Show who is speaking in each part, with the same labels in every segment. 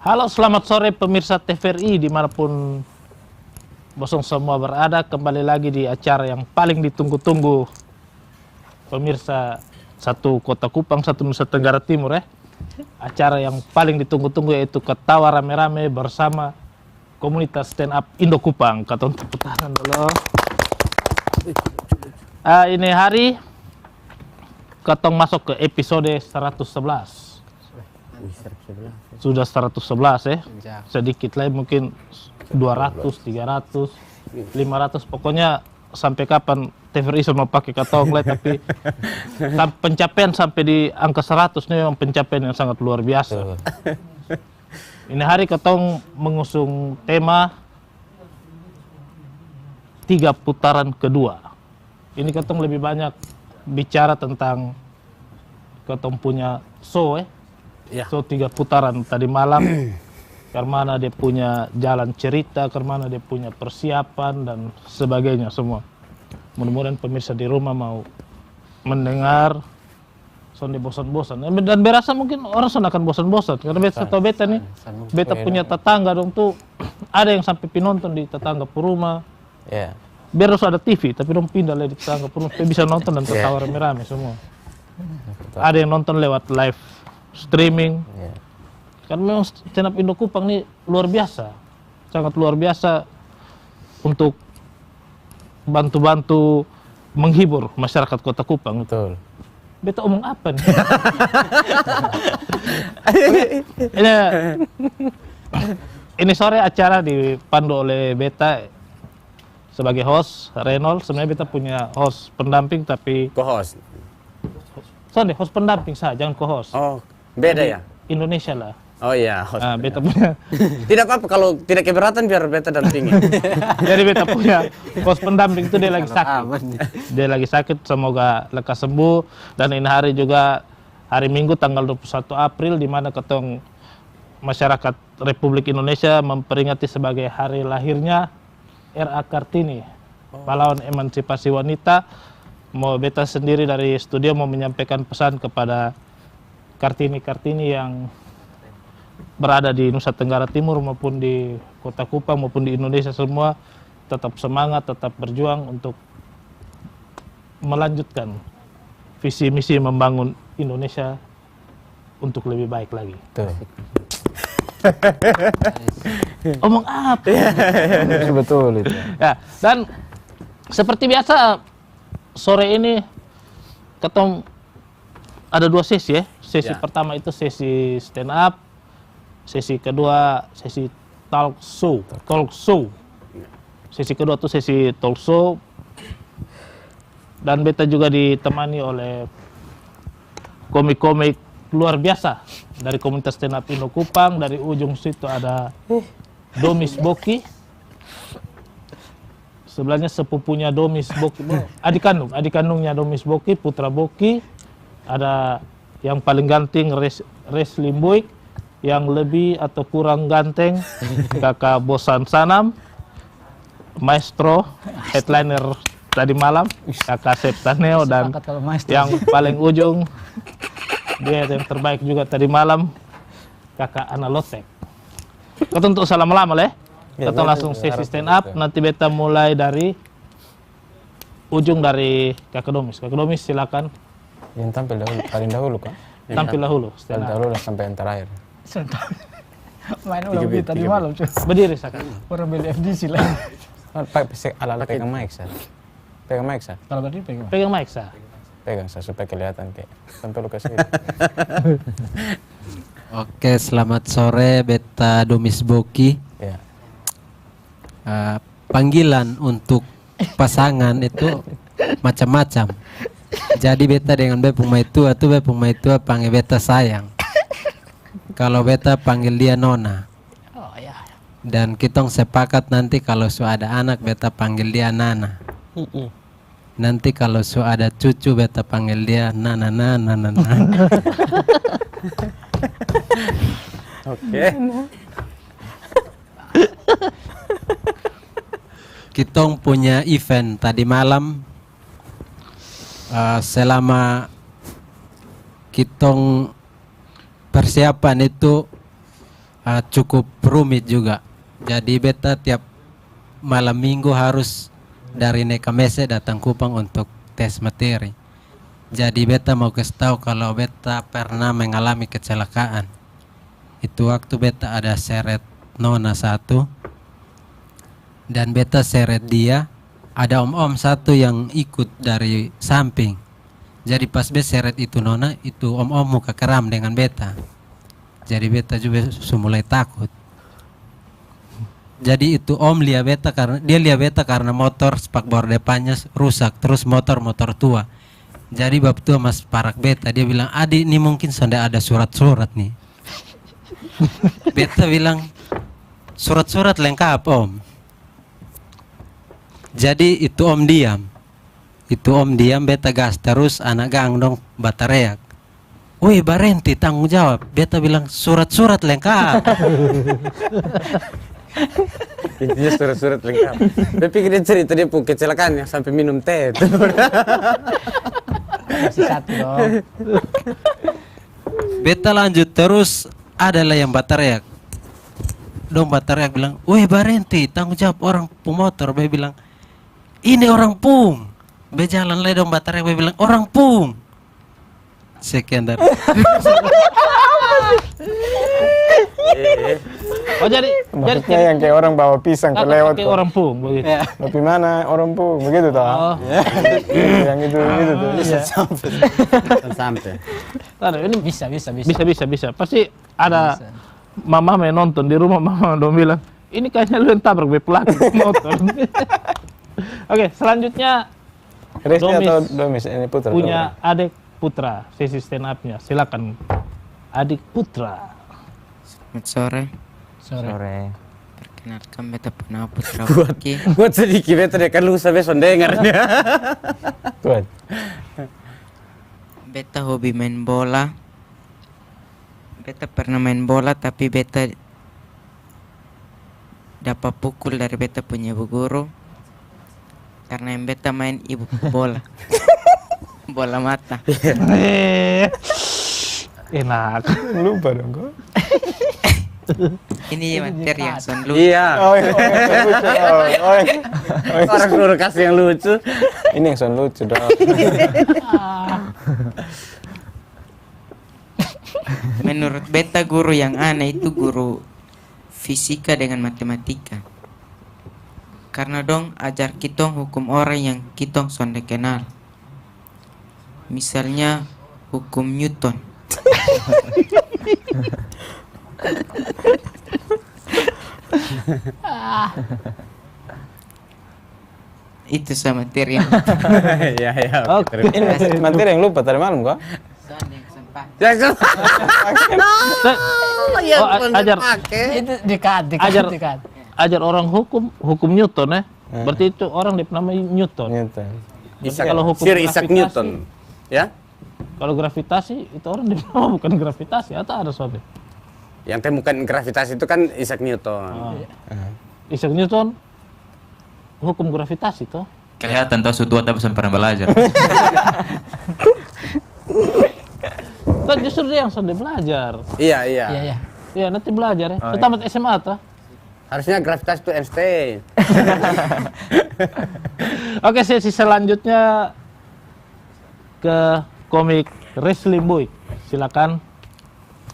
Speaker 1: Halo, selamat sore pemirsa TVRI dimanapun bosong semua berada. Kembali lagi di acara yang paling ditunggu-tunggu pemirsa satu Kota Kupang, satu Nusa Tenggara Timur ya. Acara yang paling ditunggu-tunggu yaitu Ketawa Rame-Rame bersama komunitas stand up Indo Kupang. Kata untuk tepuk tangan dulu. Ini hari Ketong masuk ke episode 111. Sudah 111 ya. Sedikit lagi mungkin 200, 300, 500. Pokoknya sampai kapan TVRI sama pakai Ketong lah, tapi pencapaian sampai di angka 100 ini memang pencapaian yang sangat luar biasa. Ini hari Ketong mengusung tema 3 putaran kedua. Ini Ketong lebih banyak bicara tentang Ketong punya show show 3 putaran tadi malam. Karena dia punya jalan cerita, karena dia punya persiapan dan sebagainya semua. Mudah-mudahan pemirsa di rumah mau mendengar sonde bosan-bosan. Dan berasa mungkin orang son akan bosan-bosan karena beta nih, beta punya tetangga dong tuh ada yang sampai pinonton di tetangga rumah. Biar harus ada TV, tapi dong pindah di tetangga rumah, bisa nonton dan tertawa rame-rame semua. Ada yang nonton lewat live streaming. Kan memang stand up Indo Kupang ini luar biasa, sangat luar biasa untuk bantu-bantu menghibur masyarakat Kota Kupang.
Speaker 2: Betul.
Speaker 1: Beta omong apa nih? Ini sore acara dipandu oleh beta sebagai host, Renol. Sebenarnya beta punya host pendamping tapi
Speaker 2: Co-host.
Speaker 1: host pendamping saja, jangan co-host.
Speaker 2: Oh, beda ya?
Speaker 1: Indonesia lah.
Speaker 2: Oh iya, host.
Speaker 1: Beta punya.
Speaker 2: Tidak apa-apa kalau tidak keberatan biar beta dampingi.
Speaker 1: Jadi beta punya host pendamping itu dia lagi sakit. Dia lagi sakit, semoga lekas sembuh. Dan ini hari juga hari Minggu tanggal 21 April di mana Ketong masyarakat Republik Indonesia memperingati sebagai hari lahirnya R.A. Kartini, pahlawan emansipasi wanita. Mau beta sendiri dari studio mau menyampaikan pesan kepada Kartini-Kartini yang berada di Nusa Tenggara Timur maupun di Kota Kupang maupun di Indonesia semua, tetap semangat, tetap berjuang untuk melanjutkan visi misi membangun Indonesia untuk lebih baik lagi.
Speaker 2: Tuh.
Speaker 1: Omong apa?
Speaker 2: Betul itu.
Speaker 1: Ya, dan seperti biasa sore ini Ketong ada 2 sesi ya. Sesi pertama itu sesi stand up, sesi kedua sesi talk show. Sesi kedua tuh sesi talk show. Dan beta juga ditemani oleh komik-komik luar biasa dari komunitas stand up Indo Kupang. Dari ujung situ ada Domis Boki. Sebelahnya sepupunya Domis Boki, adik kandungnya Domis Boki, Putra Boki. Ada yang paling ganteng Res Limbuik, yang lebih atau kurang ganteng Kakak Bosan Sanam, Maestro headliner tadi malam Kakak Septaneo, dan yang paling ujung dia yang terbaik juga tadi malam Kakak Analotek. Kita untuk salam lama lah ya. Kita langsung sesi stand up. Nanti beta mulai dari ujung dari Kakak Domis. Kakak Domis silakan.
Speaker 2: Yang tampil dahulu, paling dahulu kan?
Speaker 1: Tampil dahulu.
Speaker 2: Paling dahulu sampai yang terakhir.
Speaker 3: Main ulang tadi malam cuy.
Speaker 1: Berdiri Saka.
Speaker 3: Orang beli FDC lah.
Speaker 2: Ala pegang mic sa. Pegang mic sa.
Speaker 3: Kalau tadi pegang.
Speaker 1: Pegang mic sa.
Speaker 2: Pegang sa supaya kelihatan kayak sampai lu kasih.
Speaker 4: Oke, selamat sore beta Domis Boki.
Speaker 2: Ya.
Speaker 4: Panggilan untuk pasangan itu macam-macam. Jadi beta dengan bepung maitua tuh bepung maitua panggil beta sayang. Kalau beta panggil dia nona.
Speaker 3: Oh ya.
Speaker 4: Dan kitong sepakat nanti kalau su ada anak beta panggil dia nana. Nanti kalau su ada cucu beta panggil dia nana.
Speaker 2: Oke.
Speaker 4: Kitong punya event tadi malam. Selama kitong persiapan itu cukup rumit juga. Jadi beta tiap malam minggu harus dari Nekamese datang Kupang untuk tes materi. Jadi beta mau kasih tahu kalau beta pernah mengalami kecelakaan. Itu waktu beta ada seret nona satu dan beta seret dia, ada om-om satu yang ikut dari samping. Jadi pas beta seret itu nona, itu om-om muka keram dengan beta. Jadi beta juga mulai takut. Jadi itu om lihat beta karena dia lihat beta karena motor spakbor depannya rusak, terus motor tua. Jadi bab tua mas parak beta, dia bilang, "Adik, ini mungkin sudah ada surat-surat nih." Beta bilang, "Surat-surat lengkap om." Jadi itu om diam. Beta gas terus anak gang dong batareak. "Wih Barenti, tanggung jawab." Beta bilang, "Surat-surat lengkap."
Speaker 2: Intinya surat-surat lengkap. Tapi dia cerita dia pun kecelakaan yang sampai minum teh.
Speaker 3: Masih satu dong.
Speaker 4: Beta lanjut terus, adalah yang batareak. Dong batareak bilang, "Weh Barenti, tanggung jawab orang pemotor." Be bilang, "Ini orang pung." Be jalan le dong batareak, be bilang, "Orang pung." Sekian dari.
Speaker 1: Oh jadi
Speaker 5: Maksudnya yang kayak orang bawa pisang kelewat
Speaker 1: kayak
Speaker 5: kok.
Speaker 1: orang pung begitu.
Speaker 5: Tapi mana orang pun begitu toh?
Speaker 1: Oh.
Speaker 5: Yang itu tuh.
Speaker 2: Sampai.
Speaker 1: Taruh, ini
Speaker 3: Bisa.
Speaker 1: bisa. Pasti ada mama yang nonton di rumah, mama dong bilang, "Ini kayaknya lu yang tabrak be pelaku motor." Oke, selanjutnya
Speaker 5: Resti
Speaker 1: Domis
Speaker 5: atau Domis ini putra?
Speaker 1: punya adik putra, sesi stand up-nya. Silakan. Adik putra.
Speaker 6: Selamat sore.
Speaker 3: Sore.
Speaker 6: Perkenalkan beta pernah putra Buki.
Speaker 2: Buat sedikit beta deh kan lu sampai sondengarnya.
Speaker 5: Kuat.
Speaker 6: Beta hobi main bola. Beta pernah main bola tapi beta dapat pukul dari beta punya ibu guru karena yang beta main ibu bola. Bola mata.
Speaker 1: Enak.
Speaker 5: Lupa dong kok.
Speaker 6: Ini materi yang son lucu.
Speaker 2: Iya.
Speaker 5: Oh, yang lucu.
Speaker 2: Orang suruh kasih yang lucu.
Speaker 5: Ini yang son lucu dong.
Speaker 6: Menurut beta guru yang aneh itu guru fisika dengan matematika. Karena dong ajar kitong hukum orang yang kitong sonde kenal. Misalnya hukum Newton. Itu sama materi yang
Speaker 2: Iya.
Speaker 1: Oke.
Speaker 5: Ini materi yang lupa tadi malam kok.
Speaker 2: Jangan.
Speaker 1: Ajar
Speaker 3: Itu dekat.
Speaker 1: ajar orang hukum Newton ya. Berarti itu orang namanya Newton.
Speaker 5: Newton.
Speaker 1: Kalau hukum
Speaker 2: Sir Isaac
Speaker 1: gravitasi-
Speaker 2: Newton. Ya?
Speaker 1: Kalau gravitasi itu orang dibilang bukan gravitasi atau ada soalnya.
Speaker 2: Yang temukan gravitasi itu kan Isaac Newton.
Speaker 1: Isaac Newton hukum gravitasi toh.
Speaker 7: Kelihatan tahu suatu tapi belum pernah belajar.
Speaker 1: Kan justru dia yang sudah belajar.
Speaker 2: Iya.
Speaker 1: Iya nanti belajar ya. Tamat SMA toh.
Speaker 2: Harusnya gravitasi itu Einstein.
Speaker 1: Oke, sesi selanjutnya ke komik Wrestling Boy. Silakan.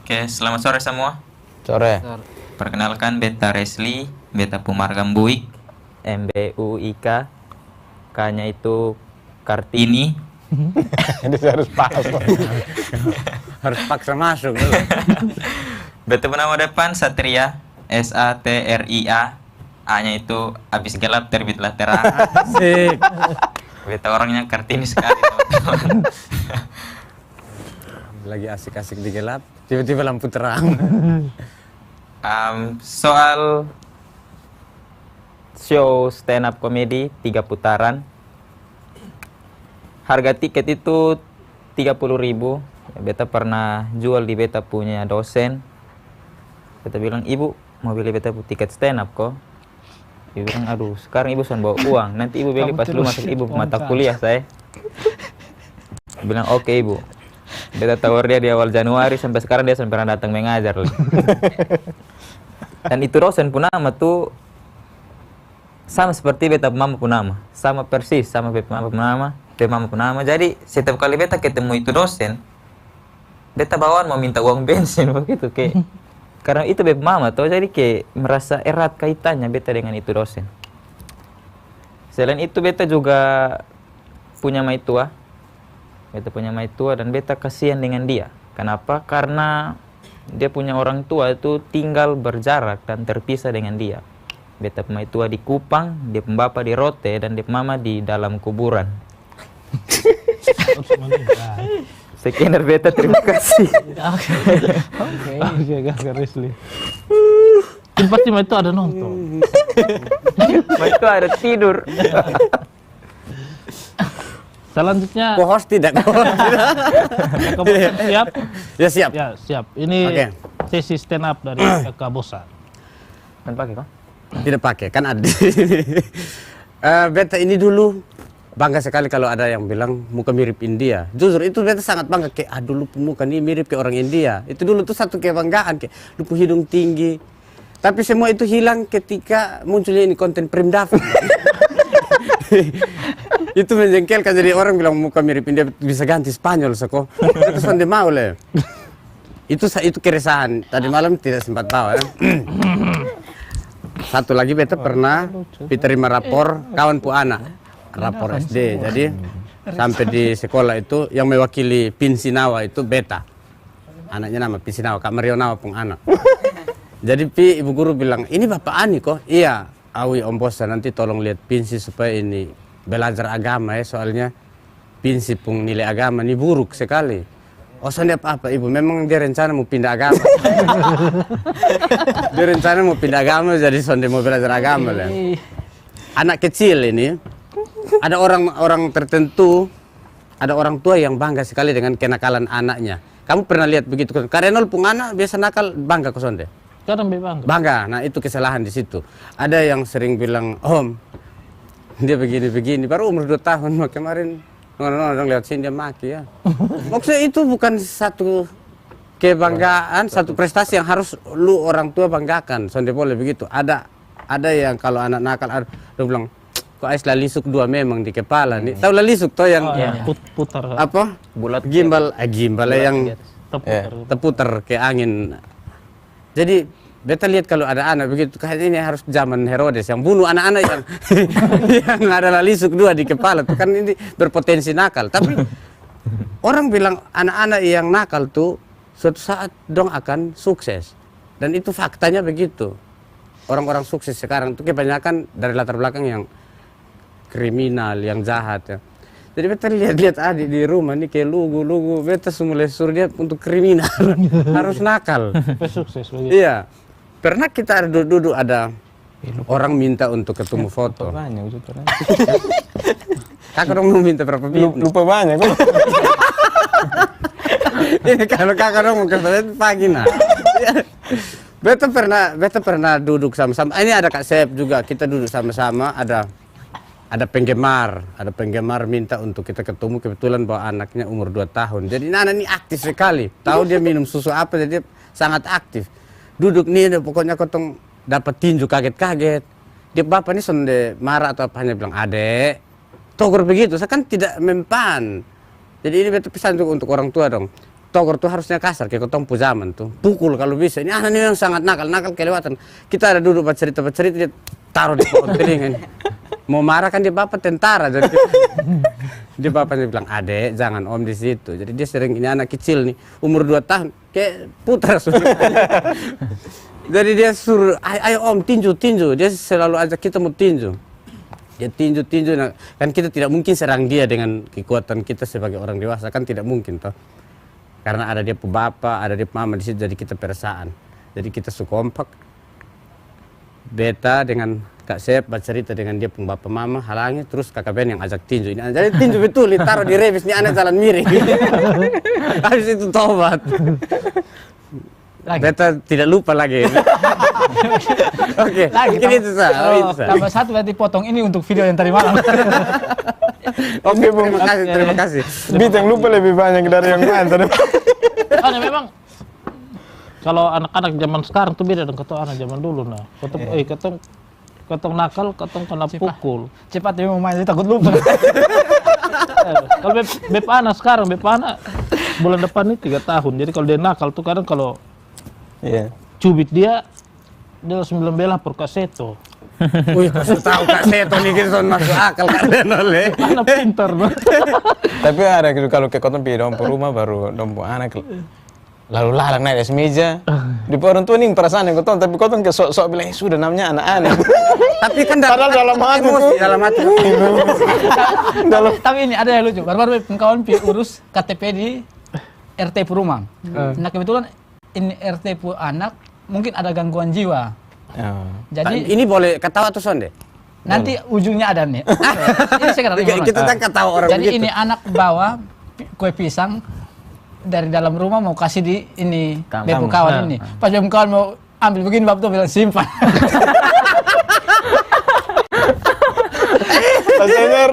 Speaker 7: Oke, selamat sore semua.
Speaker 5: Sore.
Speaker 7: Perkenalkan beta Resli, beta Pumargam Buik.
Speaker 8: MBUIK, K-nya itu Kartini.
Speaker 5: Ini harus pas.
Speaker 2: Harus paksa masuk.
Speaker 7: Beta nama depan Satria, SATRIA. A-nya itu habis gelap terbitlah terang.
Speaker 2: Asik.
Speaker 7: Beta orangnya Kartini sekali, teman-teman.
Speaker 2: Lagi asik-asik di gelap, tiba-tiba lampu terang.
Speaker 7: Soal
Speaker 8: Show stand up comedy 3 putaran. Harga tiket itu 30.000. Beta pernah jual di beta punya dosen. Beta bilang, "Ibu, mau beli beta tiket stand up kok?" Ibu bilang, "Aduh, sekarang ibu sudah bawa uang. Nanti ibu beli pas lu masuk ibu mata kuliah saya." Bilang, "Oke ibu." Beta tawar dia di awal Januari sampai sekarang dia sampai pernah datang mengajar lagi. Dan itu dosen pun nama tuh sama seperti beta mama pun nama, sama persis sama beta mama pun nama. Jadi setiap kali beta ketemu itu dosen, beta bawaan mau minta uang bensin begitu kayak. Karena itu beta mama tuh, jadi kayak merasa erat kaitannya beta dengan itu dosen. Selain itu beta juga punya maitua. Beta punya maitua dan beta kasihan dengan dia. Kenapa? Karena dia punya orang tua itu tinggal berjarak dan terpisah dengan dia. Beta maitua di Kupang, dia pembapa di Rote, dan dia mama di dalam kuburan. Sekian dari beta, terima kasih.
Speaker 1: Oke, Kakak Resli. Ini pasti itu ada nonton.
Speaker 8: Maitua ada tidur.
Speaker 1: Selanjutnya,
Speaker 2: Co-host tidak.
Speaker 1: Kakak Bosan siap?
Speaker 2: Ya siap.
Speaker 1: Ya, siap. Ini
Speaker 2: Oke.
Speaker 1: sesi stand up dari Kakak Bosan.
Speaker 8: Dan pakai kok?
Speaker 2: Tidak pakai, kan ada. Beta ini dulu bangga sekali kalau ada yang bilang muka mirip India. Jujur itu beta sangat bangga, kayak dulu muka ini mirip kayak orang India. Itu dulu tuh satu kebanggaan, kayak lupu hidung tinggi. Tapi semua itu hilang ketika munculnya ini konten Prim David. Itu menjengkelkan, jadi orang bilang muka mirip India bisa ganti Spanyol seko. Itu sonde mau le. Itu keresahan. Tadi malam tidak sempat bawa. Satu lagi beta pernah diterima rapor kawan pu anak, rapor SD. Jadi sampai di sekolah itu yang mewakili Pinsinawa itu beta. Anaknya nama Pinsinawa, Kak Marionawa pun anak. Jadi ibu guru bilang, ini Bapak Ani kok? Iya, awi Om Bosan, nanti tolong lihat Pinsi supaya ini belajar agama ya, soalnya Pinsi pun nilai agama ini buruk sekali. Oh, soalnya apa Ibu? Memang dia rencana mau pindah agama. Dia rencana mau pindah agama, jadi sonde mau belajar agama lah. Anak kecil ini, ada orang tertentu, ada orang tua yang bangga sekali dengan kenakalan anaknya. Kamu pernah lihat begitu? Karenol pun anak biasa nakal, bangga ke sonde.
Speaker 1: Kadang bangga.
Speaker 2: Bangga, nah itu kesalahan di situ. Ada yang sering bilang, Om, dia begini-begini, baru umur 2 tahun, kemarin orang lihat sini dia maki ya. Maksudnya itu bukan satu kebanggaan, satu prestasi yang harus lu orang tua banggakan. Sonde boleh begitu. Ada yang kalau anak nakal, dia bilang, kok ais lalisuk 2 memang di kepala. Nih, tahu lalisuk toh yang
Speaker 1: putar
Speaker 2: apa?
Speaker 8: Bulat.
Speaker 2: Gimbal yang
Speaker 1: terputar
Speaker 2: ke angin. Jadi beta lihat kalau ada anak begitu, kayaknya ini harus zaman Herodes yang bunuh anak-anak yang ada lalisuk 2 di kepala tuh, kan ini berpotensi nakal. Tapi orang bilang anak-anak yang nakal tuh suatu saat dong akan sukses, dan itu faktanya begitu. Orang-orang sukses sekarang tuh kebanyakan dari latar belakang yang kriminal, yang jahat ya. Jadi beta lihat adik di rumah nih kayak lugu, beta mulai suruh dia untuk kriminal, harus nakal.
Speaker 1: sukses begitu.
Speaker 2: Iya. Pernah kita duduk ada orang minta untuk ketemu foto.
Speaker 5: Banyak.
Speaker 2: Kakak dong mau minta berapa bit?
Speaker 5: Lupa banyak.
Speaker 2: Ini kalau kakak dong mau ketemu pagi nah. Beta pernah duduk sama-sama. Ini ada Kak Sep juga, kita duduk sama-sama. Ada penggemar minta untuk kita ketemu, kebetulan bawa anaknya umur 2 tahun. Jadi anak ini aktif sekali. Tahu dia minum susu apa, jadi dia sangat aktif. Duduk nih, pokoknya kotong dapat tinju kaget-kaget. Dia bapak ini sonde marah atau apa, hanya bilang, adek, togor begitu, saya kan tidak mempan. Jadi ini betul pesan untuk orang tua dong. Togor tuh harusnya kasar, kayak kotong pu zaman tuh. Pukul kalau bisa. Ini anak ini yang sangat nakal kelewatan. Kita ada duduk bercerita, dia taruh di pohon telinga. Mau marah kan dia bapak tentara, jadi dia bapaknya bilang, adek jangan om di situ. Jadi dia sering, ini anak kecil nih umur 2 tahun kayak putra sudah. Jadi dia suruh, ayo om tinju, dia selalu ajak kita mau tinju. Dia tinju, nah, kan kita tidak mungkin serang dia dengan kekuatan kita sebagai orang dewasa, kan tidak mungkin toh, karena ada dia bapak, ada dia mama di situ, jadi kita persaan. Jadi kita sukompak, beta dengan Kak Sep bercerita dengan dia pun bapak mama halangi, terus kakak Ben yang ajak tinju. Ini jadi tinju betul, ditaruh di revis, ini anak jalan miring. Habis itu tobat. Beta tidak lupa lagi. Oke,
Speaker 3: Lagi
Speaker 2: mungkin itu sah.
Speaker 3: tambah 1 berarti potong ini untuk video yang tadi malam.
Speaker 5: Oke, Bung.
Speaker 2: Terima kasih.
Speaker 5: Bit yang lupa lebih banyak dari yang lain tadi.
Speaker 1: Karena memang kalau anak-anak zaman sekarang tuh beda dengan ketong anak zaman dulu nah. Ketong nakal, ketong kena pukul.
Speaker 3: Cepat dia mau main, dia takut lupa.
Speaker 1: Kalau bep anak sekarang, bep anak bulan depan ini 3 tahun. Jadi kalau dia nakal tuh kadang kalau
Speaker 5: Iya.
Speaker 1: cubit dia langsung bilang bela por kaseto.
Speaker 2: Wih, kasih tahu Kak Seto nih kita masuk akal kalian oleh.
Speaker 1: Anak pintar no?
Speaker 5: Tapi ada gitu kalau ke kotong pergi dong rumah baru dong anak lalu lalang naik atas meja. Di orang tua nih perasaan yang kotong, tapi kotong ke sok-sok bilang sudah namanya anak-anak.
Speaker 2: Tapi kan
Speaker 5: Padahal dalam hati
Speaker 2: emosi,
Speaker 5: tuh.
Speaker 2: dalam hati.
Speaker 3: Tapi ini ada yang lucu. Baru-baru kawan urus KTP di RT Perumahan. Nah kebetulan ini RT anak mungkin ada gangguan jiwa. Jadi
Speaker 2: Ini boleh ketawa tuh Sonde?
Speaker 3: nanti ujungnya ada nih. Ini sekarang
Speaker 2: Kita kan ketawa orang
Speaker 3: Jadi
Speaker 2: begitu.
Speaker 3: ini anak bawa kue pisang dari dalam rumah mau kasih di ini bebu kawan ini. Pas bebu kawan mau ambil begini bapak tuh bilang simpan.
Speaker 5: Maksudnya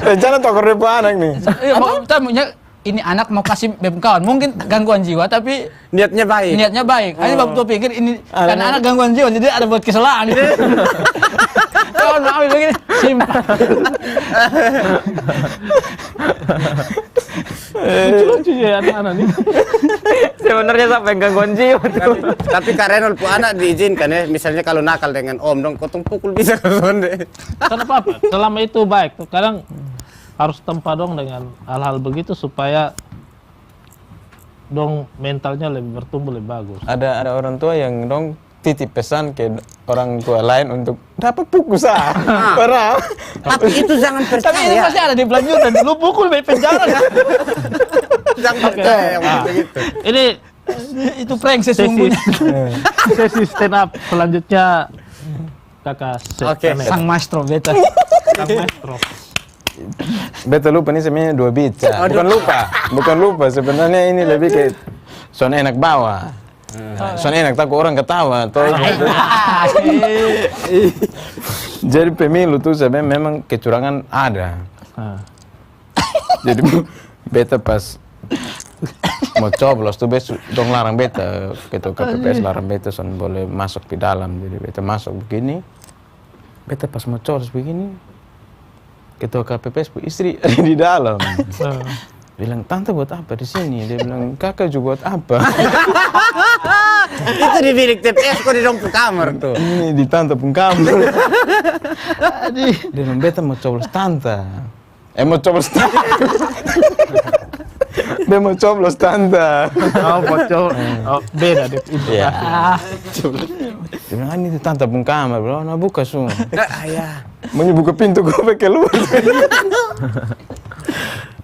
Speaker 5: rencana tokor depo anak nih.
Speaker 3: Iya, tamunya ini anak mau kasih bebu kawan, mungkin gangguan jiwa tapi
Speaker 2: Niatnya baik.
Speaker 3: niatnya baik. Ini bapak tuh pikir ini karena anak gangguan jiwa jadi ada buat kesalahan. Kawan mau ambil begini simpan.
Speaker 1: Lucu-lucu ya anak-anak nih.
Speaker 8: Sebenarnya sampai gangguan jiwa tuh.
Speaker 2: Tapi Kak Renol pu anak diizinkan ya, misalnya kalau nakal dengan Om dong, kotong pukul bisa ke Sonde.
Speaker 1: Karena apa? Selama itu baik. Tuh kadang harus tempa dong dengan hal-hal begitu supaya dong mentalnya lebih bertumbuh lebih bagus.
Speaker 5: Ada orang tua yang dong titip pesan ke orang tua lain untuk dapat buku sah. Pernah.
Speaker 2: Tapi itu jangan
Speaker 3: Tapi ini
Speaker 2: percaya.
Speaker 3: pasti ada di pelanjutan. Lu pukul di penjara.
Speaker 2: Jangan percaya yang begitu.
Speaker 1: Ini
Speaker 3: Itu prank sesungguhnya.
Speaker 1: sesi stand up selanjutnya kakak
Speaker 2: Oke.
Speaker 3: Sang maestro beta.
Speaker 1: Kang Maestro.
Speaker 5: Beta lupa ini sebenarnya 2 bica. Bukan lupa. Sebenarnya ini lebih ke son enak bawa. Son enak takut orang ketawa. Jadi pemilu tuh sebenarnya memang kecurangan ada. Jadi beta pas mau coblos tuh dong larang beta, ketua KPPS larang beta son boleh masuk di dalam. Jadi beta masuk begini. Beta pas mau coblos begini, ketua KPPS bu istri ada di dalam. Bilang, tante buat apa di sini? Dia bilang, kakak juga buat apa?
Speaker 2: Itu di bilik TPS kok di dong kamar tuh.
Speaker 5: Ini di tante pun kamu. Dia bilang, beta mau coblos tante. Mau coblos tante. Dia mau coblos tante.
Speaker 1: Oh, bocor. Oh, beda deh.
Speaker 5: Iya. Dia bilang, ini di tante pun kamar. Bilang, nah buka semua.
Speaker 2: Ayah.
Speaker 5: Mau buka pintu gue keluar.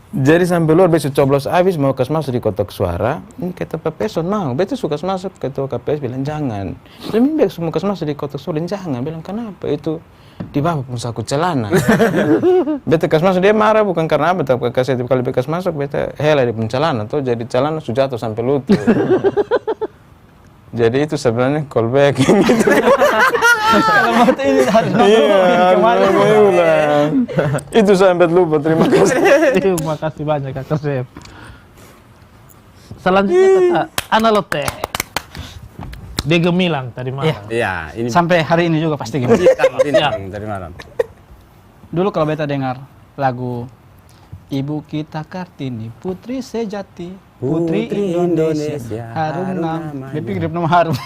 Speaker 5: Jadi sampai luar besok coblos habis mau kas masuk di kotak suara. Ini kata PPS mau, betul suka masuk ketua KPS bilang jangan. Lebih baik semua kas masuk di kotak suara jangan. Bilang kenapa itu di bawah pun saku celana. Beta kas masuk dia marah bukan karena apa, tapi kasih kali bekas masuk beta hela di celana tuh jadi celana sudah jatuh sampai lutut. Jadi itu sebenarnya callback gitu.
Speaker 3: Kalau mau ini harus
Speaker 5: Kemarin ulang. Itu sampai lupa, terima kasih.
Speaker 1: Terima kasih banyak Kak Sep. Selanjutnya kakak Analote. Dia gemilang tadi malam.
Speaker 2: Iya, ini
Speaker 3: sampai hari ini juga pasti gitu.
Speaker 2: bintang dari malam.
Speaker 3: Dulu kalau beta dengar lagu Ibu kita Kartini, Putri Sejati, Putri Indonesia, harum nama. Dia pikir nama harum.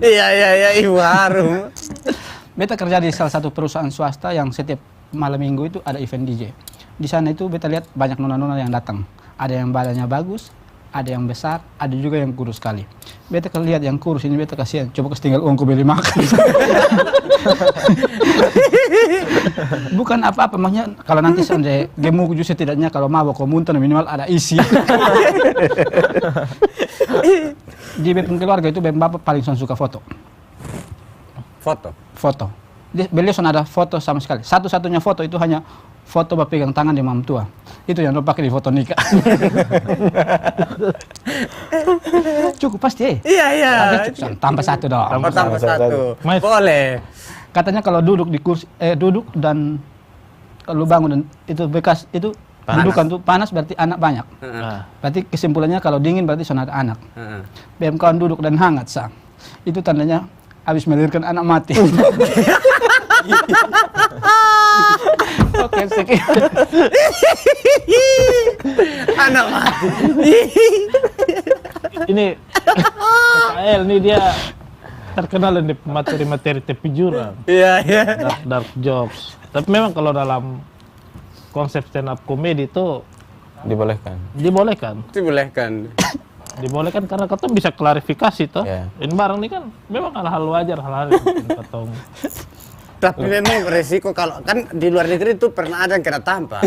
Speaker 2: Iya, Ibu Harum.
Speaker 3: Beta kerja di salah satu perusahaan swasta yang setiap malam minggu itu ada event DJ. Di sana itu beta lihat banyak nona-nona yang datang. Ada yang badannya bagus, ada yang besar, ada juga yang kurus sekali. Beta kalau lihat yang kurus ini beta kasihan, coba tinggal uangku beli makan. Bukan apa-apa, maksudnya kalau nanti sampai gemuk justru setidaknya kalau mabok kau muntah minimal ada isi. Di beta keluarga itu bapak paling suka foto. Foto. Beliau ada foto sama sekali. Satu-satunya foto itu hanya foto bapak pegang tangan di mam tua. Itu yang lo pakai di foto nikah. Cukup pasti.
Speaker 2: Iya.
Speaker 3: Tambah satu dong.
Speaker 2: Tambah satu. Boleh.
Speaker 3: Katanya kalau duduk di kursi, duduk dan kalau bangun dan itu bekas itu dudukan tuh panas berarti anak banyak. Berarti kesimpulannya kalau dingin berarti sonat anak. BM kawan duduk dan hangat sa. Itu tandanya habis melahirkan anak mati. Oke, sekian.
Speaker 2: Anak mati.
Speaker 1: Ini PKL ini dia terkenal di materi-materi tepi jurang,
Speaker 2: Iya, iya.
Speaker 1: dark jokes. Tapi memang kalau dalam konsep stand up comedy itu
Speaker 5: Dibolehkan.
Speaker 1: dibolehkan karena ketong bisa klarifikasi toh.
Speaker 5: Iya.
Speaker 1: Ini barang ini kan memang hal-hal wajar, hal-hal yang bikin ketong.
Speaker 2: Tapi memang resiko kalau kan di luar negeri itu pernah ada yang kena tampar.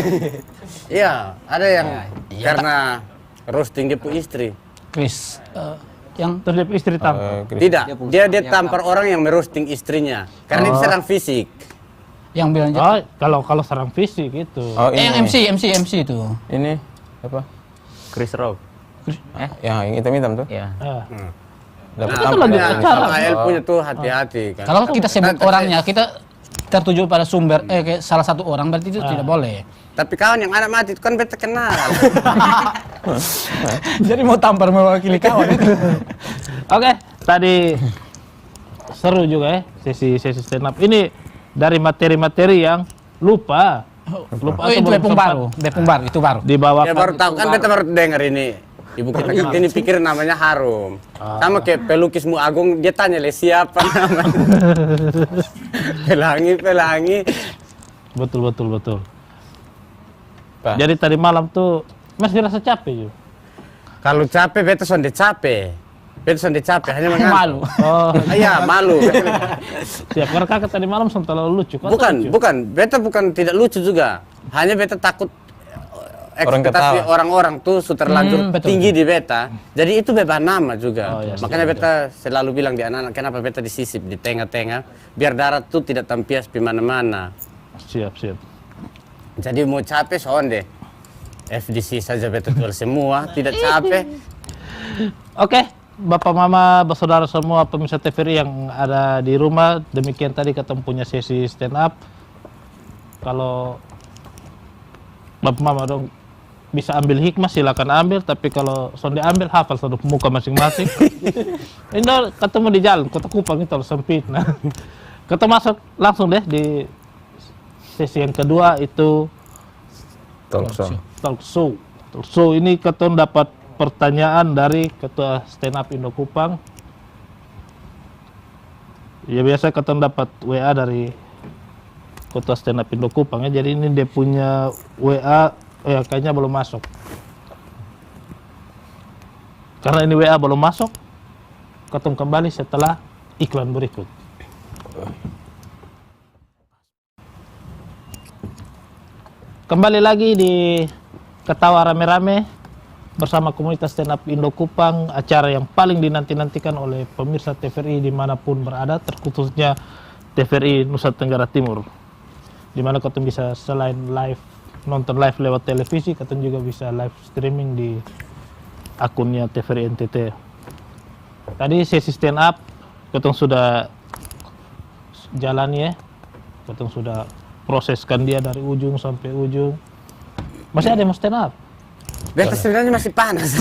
Speaker 2: Iya, ada yang karena roasting dia punya istri.
Speaker 3: Chris, yang
Speaker 1: Terus dia istri tampar.
Speaker 2: Tidak, dia tampar orang yang merosting istrinya karena itu serang fisik.
Speaker 3: yang bilang
Speaker 1: Kalau serang fisik itu.
Speaker 5: Oh,
Speaker 3: yang
Speaker 5: ini.
Speaker 3: MC itu.
Speaker 5: Ini apa?
Speaker 8: Chris Rock.
Speaker 5: Yang hitam-hitam tuh.
Speaker 8: Ya.
Speaker 5: Dapat
Speaker 1: Itu
Speaker 5: tampar.
Speaker 1: lanjut
Speaker 5: Ya.
Speaker 1: acara.
Speaker 2: AL punya tuh hati-hati kan.
Speaker 3: Kalau kita sebut orangnya, kita tertuju pada sumber kayak salah satu orang berarti itu tidak boleh.
Speaker 2: Tapi kawan yang anak mati itu kan beta kenal.
Speaker 3: Jadi mau tampar mewakili kawan itu.
Speaker 1: Oke, tadi seru juga ya sesi stand up. Ini dari materi-materi yang lupa.
Speaker 3: Oh, itu Bepung baru, itu baru.
Speaker 1: Dibawakan.
Speaker 2: Ya baru tahu kan beta baru dengar ini. Ibu kita ini pikir namanya Harum. Sama kayak pelukismu Agung, dia tanya le siapa namanya. Pelangi.
Speaker 1: Betul.
Speaker 5: Pak.
Speaker 1: Jadi tadi malam tuh masih rasa capek juga.
Speaker 2: Kalau capek beta sonde capek. Hanya mengantuk.
Speaker 3: Malu.
Speaker 1: Oh,
Speaker 2: Iya, malu.
Speaker 1: siap. Karena kakak tadi malam terlalu lucu. Kok lucu?
Speaker 2: Bukan. Beta bukan tidak lucu juga. Hanya beta takut
Speaker 5: Orang
Speaker 2: ekspektasi
Speaker 5: ketawa.
Speaker 2: orang-orang tuh sudah terlanjur
Speaker 3: Betul.
Speaker 2: tinggi di beta. Jadi itu beta nama juga.
Speaker 1: Oh, iya,
Speaker 2: Makanya beta selalu bilang di anak-anak, kenapa beta disisip di tengah-tengah, biar darat tuh tidak tampias di mana-mana.
Speaker 1: Siap.
Speaker 2: Jadi mau capek sonde. FDC saja beta jual semua, tidak capek.
Speaker 1: Oke, Bapak Mama, Saudara semua pemirsa TVRI yang ada di rumah, demikian tadi ketemu punya sesi stand up. Kalau Bapak Mama dong bisa ambil hikmah silakan ambil, tapi kalau sonde ambil hafal satu muka masing-masing. Ini dong, ketemu di jalan, Kota Kupang itu sempit. Nah, kita masuk langsung deh di sesi yang kedua itu
Speaker 5: Talk show.
Speaker 1: Talk show ini keton dapat pertanyaan dari Ketua Stand Up Indo Kupang. Ya biasa keton dapat WA dari Ketua Stand Up Indo Kupang ya. Jadi ini dia punya WA kayaknya belum masuk. Karena ini WA belum masuk, keton kembali setelah iklan berikut. Kembali lagi di Ketawa Rame-Rame bersama komunitas stand up Indo Kupang, acara yang paling dinanti-nantikan oleh pemirsa TVRI dimanapun berada, terkhususnya TVRI Nusa Tenggara Timur, dimana kalian bisa selain nonton live lewat televisi, kalian juga bisa live streaming di akunnya TVRI NTT. Tadi sesi stand up kalian sudah jalani ya, kalian sudah proseskan dia dari ujung sampai ujung. Masih ada yang mau stand up?
Speaker 2: Beta sebenarnya masih panas.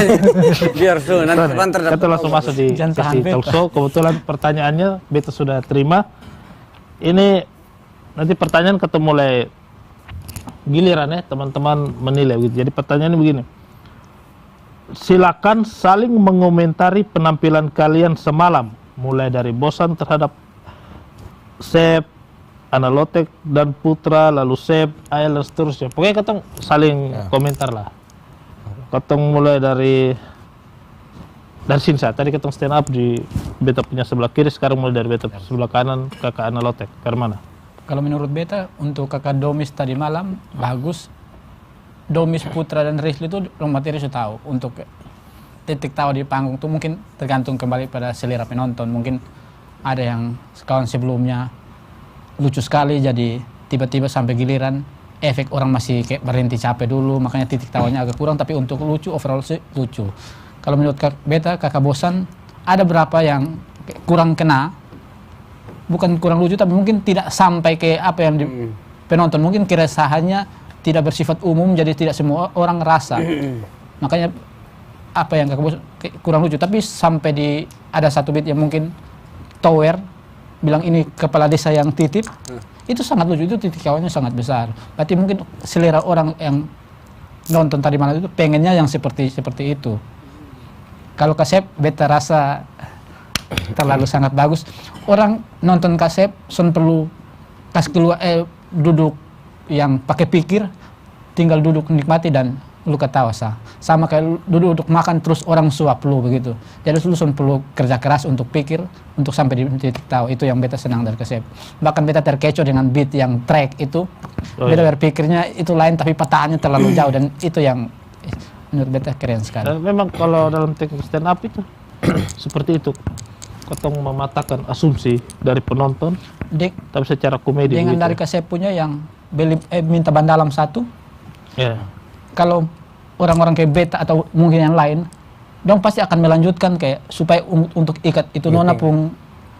Speaker 2: Biar tuh nanti sebentar
Speaker 1: Kita langsung masuk di sesi talk show. Kebetulan pertanyaannya beta sudah terima. Ini nanti pertanyaan ketemu mulai giliran ya, teman-teman menilai gitu. Jadi pertanyaannya begini. Silakan saling mengomentari penampilan kalian semalam, mulai dari bosan terhadap Sep, Analotek dan Putra, lalu Sep, AL dan seterusnya. Pokoknya ketemu saling komentar lah. Ketemu mulai dari Sinsa. Tadi ketemu stand up di beta punya sebelah kiri, sekarang mulai dari beta sebelah kanan kakak Analotek. Ke mana?
Speaker 3: Kalau menurut beta untuk kakak Domis tadi malam bagus. Domis, Putra dan Rizli itu materi sudah tahu. Untuk titik tawa di panggung itu mungkin tergantung kembali pada selera penonton. Mungkin ada yang kawan sebelumnya lucu sekali, jadi tiba-tiba sampai giliran efek orang masih kayak berhenti capek dulu, makanya titik tawanya agak kurang. Tapi untuk lucu, overall sih lucu. Kalau menurut beta kakak bosan ada berapa yang kurang kena, bukan kurang lucu tapi mungkin tidak sampai ke apa yang penonton, mungkin keresahannya tidak bersifat umum jadi tidak semua orang rasa. Makanya apa yang kurang lucu, tapi sampai di ada satu bit yang mungkin Tower bilang ini kepala desa yang titip, itu sangat lucu, itu titik awalnya sangat besar. Berarti mungkin selera orang yang nonton tadi malam itu pengennya yang seperti itu. Kalau Kasep beta rasa terlalu sangat bagus. Orang nonton Kasep son perlu kas keluar duduk yang pakai pikir, tinggal duduk nikmati dan lu ketawa sah. Sama kayak duduk makan terus orang suap lu begitu. Jadi lu son perlu kerja keras untuk pikir untuk sampai di titik tahu. Itu yang beta senang dari Kasep. Bahkan beta terkecoh dengan beat yang track itu. Beta berpikirnya itu lain tapi petahannya terlalu jauh dan itu yang menurut beta keren sekali.
Speaker 1: Dan memang kalau dalam teknik stand up itu seperti itu. Ketong mematahkan asumsi dari penonton, tapi secara komedi.
Speaker 3: Dengan
Speaker 1: gitu.
Speaker 3: dari Kasep punya yang minta ban dalam satu.
Speaker 1: Ya.
Speaker 3: Kalau orang-orang kayak beta atau mungkin yang lain, dong pasti akan melanjutkan kayak supaya untuk ikat itu nona pun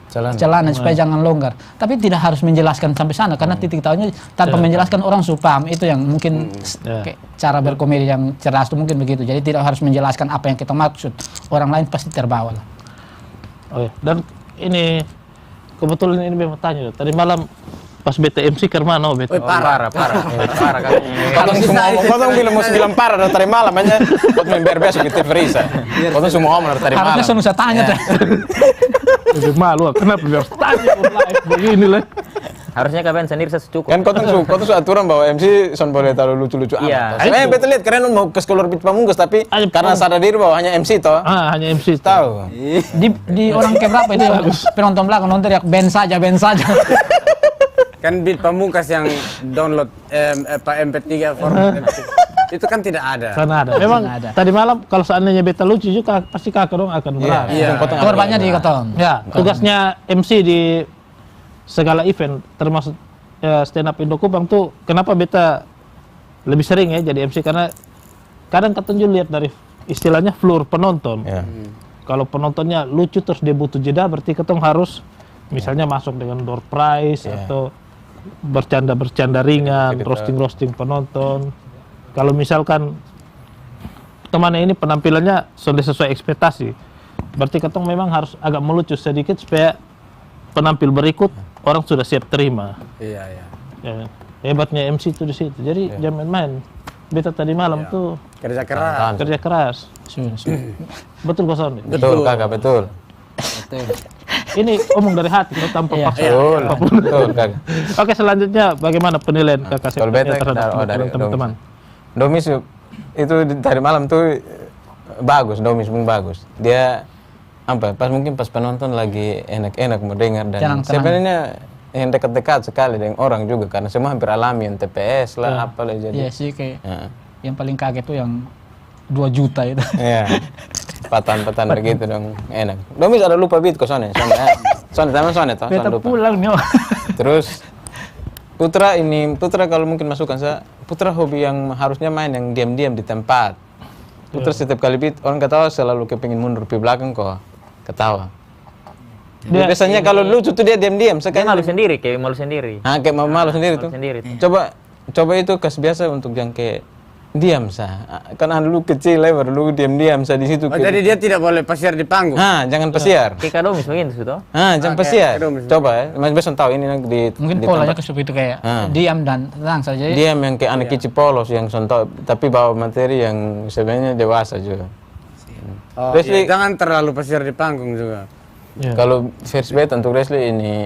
Speaker 3: celana supaya jangan longgar. Tapi tidak harus menjelaskan sampai sana karena titik tahunya tanpa menjelaskan orang supam itu yang mungkin kayak cara berkomedi yang cerdas itu mungkin begitu. Jadi tidak harus menjelaskan apa yang kita maksud. Orang lain pasti terbawa lah.
Speaker 1: Oh ya. Dan ini kebetulan ini memang tanya tadi malam pas beta MC ke mana beta?
Speaker 2: Parah
Speaker 5: Parah kan. Kau bilang mau bilang parah dari malam aja. Kau main besok di TV Risa. Kau semua ngomong dari malam.
Speaker 3: Harusnya saya tanya tuh.
Speaker 1: Jadi malu, kenapa harus tanya live begini lah?
Speaker 8: Harusnya kalian sendiri secukup.
Speaker 5: Kan kau tuh aturan bahwa MC son boleh terlalu lucu-lucu
Speaker 8: Iya.
Speaker 5: amat. Sebenarnya beta lihat keren mau ke sekolah Pit Pamungkas tapi karena sadar diri bahwa hanya MC toh.
Speaker 1: Hanya MC
Speaker 5: Tahu.
Speaker 3: Di orang kayak berapa itu penonton belakang nonton teriak band saja.
Speaker 2: Kan Beat Pamungkas yang download MP3 format itu kan tidak ada.
Speaker 1: Karena ada. Memang tadi malam kalau seandainya beta lucu juga pasti kakak dong akan berat.
Speaker 3: Korbannya di Ketong.
Speaker 1: Ya, tugasnya MC di segala event termasuk stand up Indo Kupang tuh kenapa beta lebih sering ya jadi MC karena kadang ketunjuk lihat dari istilahnya floor penonton. Kalau penontonnya lucu terus dia butuh jeda berarti ketong harus misalnya masuk dengan door prize atau bercanda ringan, roasting penonton. Kalau misalkan temannya ini penampilannya sudah sesuai ekspektasi, berarti ketong memang harus agak melucu sedikit supaya penampil berikut orang sudah siap terima. Ya, hebatnya MC itu di situ. Jadi jangan main-main. Beta tadi malam tuh
Speaker 2: Kerja keras.
Speaker 1: Betul Pak Sony?
Speaker 5: Betul kakak, betul.
Speaker 1: Ini omong dari hati, tanpa paksa.
Speaker 5: Betul kakak.
Speaker 1: Oke, selanjutnya bagaimana penilaian kakak
Speaker 5: Kalau beta
Speaker 1: terhadap teman-teman?
Speaker 5: Domis itu tadi malam tuh bagus, Domis pun bagus. Dia mungkin pas penonton lagi enak-enak mau dengar dan sebenarnya yang dekat-dekat sekali dengan orang juga karena semua hampir alami yang TPS lah apalah jadi.
Speaker 3: Iya sih kayak yang paling kaget tuh yang 2 juta itu.
Speaker 5: Iya. Patan-patan begitu dong, enak. Domis ada lupa beat kok Sone teman toh.
Speaker 3: Beta pulang nih.
Speaker 5: Terus Putra kalau mungkin masukkan saya, Putra hobi yang harusnya main yang diam-diam di tempat. Putra setiap kali beat orang ketawa selalu kepingin mundur ke belakang kok ketawa. Biasanya kalau lucu tuh dia diam-diam.
Speaker 8: Dia malu sendiri, kayak malu sendiri.
Speaker 5: Kayak malu sendiri tuh. Coba itu kas biasa untuk yang kayak diam sah. Kan lu kecil baru lu diam-diam sah di situ.
Speaker 2: Jadi dia tidak boleh pasiar di panggung.
Speaker 5: Jangan pasiar.
Speaker 8: Kayak Domis begitu toh.
Speaker 5: Jangan pasiar. Coba ya. Mas Beson tahu ini di
Speaker 3: mungkin polanya ke itu kayak diam dan tenang saja.
Speaker 5: Diam yang kayak anak kecil polos yang sontok tapi bawa materi yang sebenarnya dewasa juga.
Speaker 2: Resli jangan terlalu pasiar di panggung juga.
Speaker 5: Kalau versi beta untuk Resli ini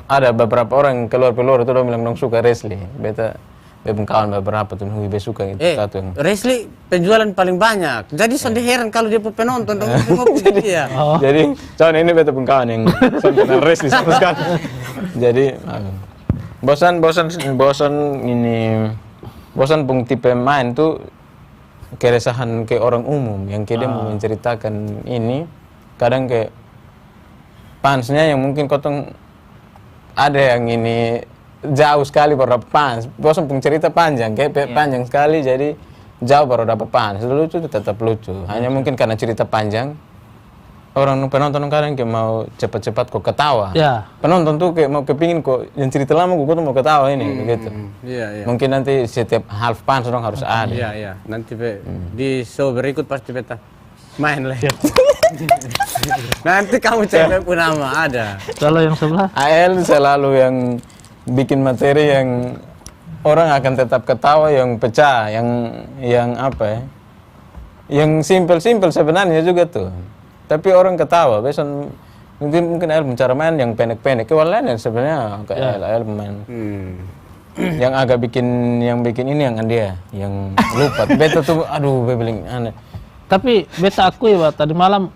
Speaker 5: ada beberapa orang keluar itu udah bilang dong suka Resli. Beta kawan beberapa tuh lebih suka gitu.
Speaker 2: Resli penjualan paling banyak. Jadi saya heran kalau dia penonton dong dia.
Speaker 5: Jadi soalnya ini beta pun kawan yang kenal Resli sama sekali. Jadi bosan pun tipe main tuh keresahan ke orang umum yang kayak dia mau menceritakan ini kadang kayak fansnya yang mungkin kotong ada yang ini jauh sekali baru dapat fans, bosan pun cerita panjang kayak panjang sekali jadi jauh baru dapat fans. Lucu tetap lucu, hanya mungkin karena cerita panjang orang penonton kadang kayak mau cepat-cepat kok ketawa.
Speaker 1: Ya.
Speaker 5: Penonton tuh kayak mau kepingin kok yang cerita lama kok tuh mau ketawa ini begitu.
Speaker 2: Iya, iya.
Speaker 5: Mungkin nanti setiap half punch dong harus ada.
Speaker 2: Iya, iya. Nanti di show berikut pasti beta main lah. Nanti kamu cek pun nama ada.
Speaker 1: Kalau yang sebelah,
Speaker 5: AL selalu yang bikin materi yang orang akan tetap ketawa, yang pecah, yang apa ya? Yang simpel-simpel sebenarnya juga tuh. Tapi orang ketawa, beson mungkin AL cara main yang pendek-pendek. Kewalahan yang sebenarnya kayak AL main. Yang agak bikin ini yang dia, yang lupa. Beta tuh aduh bebeling aneh.
Speaker 1: tapi beta akui bahwa tadi malam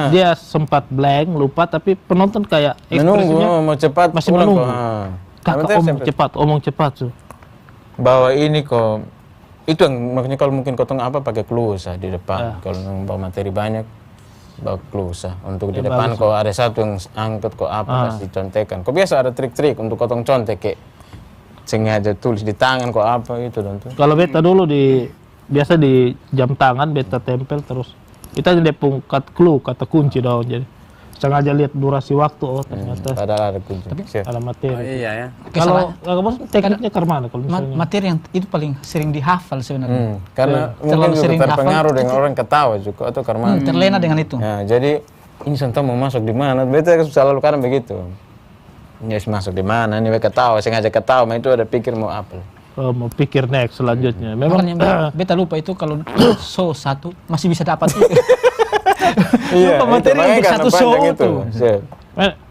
Speaker 1: dia sempat blank, lupa, tapi penonton kayak ekspresinya
Speaker 5: menunggu mau cepat
Speaker 1: masih
Speaker 5: pulang
Speaker 1: menunggu.
Speaker 5: kok.
Speaker 1: Kakak omong cepat tuh.
Speaker 5: Bahwa ini kok itu yang makanya kalau mungkin kotong apa pakai klusa di depan. Kalau bawa materi banyak bawa klusa untuk di depan kok ada satu yang angkat kok apa kasih contekan. Kok biasa ada trik-trik untuk kotong contek kayak sengaja tulis di tangan kok apa itu dong tuh.
Speaker 1: Kalau beta dulu biasa di jam tangan beta tempel terus. Kita jadi clue kata kunci dong, jadi sengaja lihat durasi waktu, oh ternyata
Speaker 5: Padahal ada kunci.
Speaker 1: ada materi.
Speaker 2: Oh, iya ya.
Speaker 1: Kalau kakak bos tekniknya ke mana kalau misalnya?
Speaker 3: Materi yang itu paling sering dihafal sebenarnya.
Speaker 5: Karena mungkin
Speaker 3: Terlalu
Speaker 5: juga
Speaker 3: sering
Speaker 5: terpengaruh dengan orang ketawa juga atau karena
Speaker 3: Terlena dengan itu.
Speaker 5: ya, jadi ini santai mau masuk di mana? Beta selalu kadang begitu. Ya masuk di mana? Ini ketawa, sengaja ketawa, itu ada pikir mau apa?
Speaker 1: Oh, mau pikir next selanjutnya. Memang
Speaker 3: Makanya beta lupa itu kalau show satu masih bisa dapat.
Speaker 5: Iya,
Speaker 3: lupa materi
Speaker 5: makanya
Speaker 3: untuk
Speaker 5: karena
Speaker 3: satu show
Speaker 5: panjang
Speaker 3: tuh.
Speaker 5: Siap.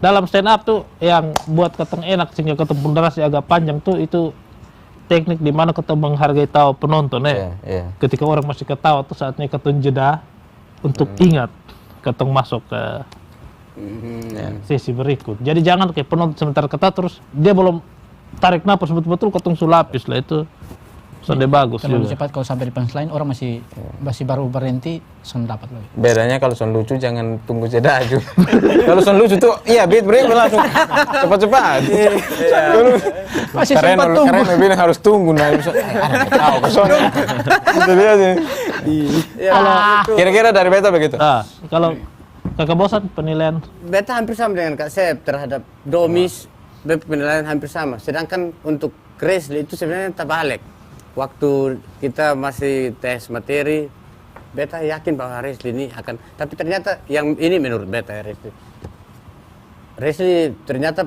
Speaker 1: dalam stand up tuh yang buat keteng enak sehingga ketemu durasi agak panjang tuh itu teknik di mana ketemu menghargai tawa penonton ya.
Speaker 5: Iya.
Speaker 1: Ketika orang masih ketawa tuh saatnya ketemu jeda untuk ingat ketemu masuk ke sesi berikut. Jadi jangan kayak penonton sementara ketawa terus dia belum tarik napas betul-betul ketemu sulapis lah itu. Sudah bagus
Speaker 3: Terlalu
Speaker 1: juga.
Speaker 3: cepat kalau sampai di punchline orang masih baru berhenti son dapat lagi.
Speaker 5: Bedanya kalau son lucu jangan tunggu jeda aja. Kalau son lucu tuh iya beat break langsung cepat-cepat.
Speaker 3: Masih sempat tunggu.
Speaker 5: Karena bilang harus tunggu nah bisa tahu ke son. Itu dia sih.
Speaker 2: Kalau
Speaker 5: Kira-kira dari beta begitu.
Speaker 1: Kalau kakak bosan penilaian
Speaker 2: beta hampir sama dengan Kak Sep terhadap Domis, beta penilaian hampir sama. Sedangkan untuk Grizzly itu sebenarnya terbalik. Waktu kita masih tes materi, beta yakin bahwa Grizzly ini akan, tapi ternyata yang ini menurut beta ya Grizzly ternyata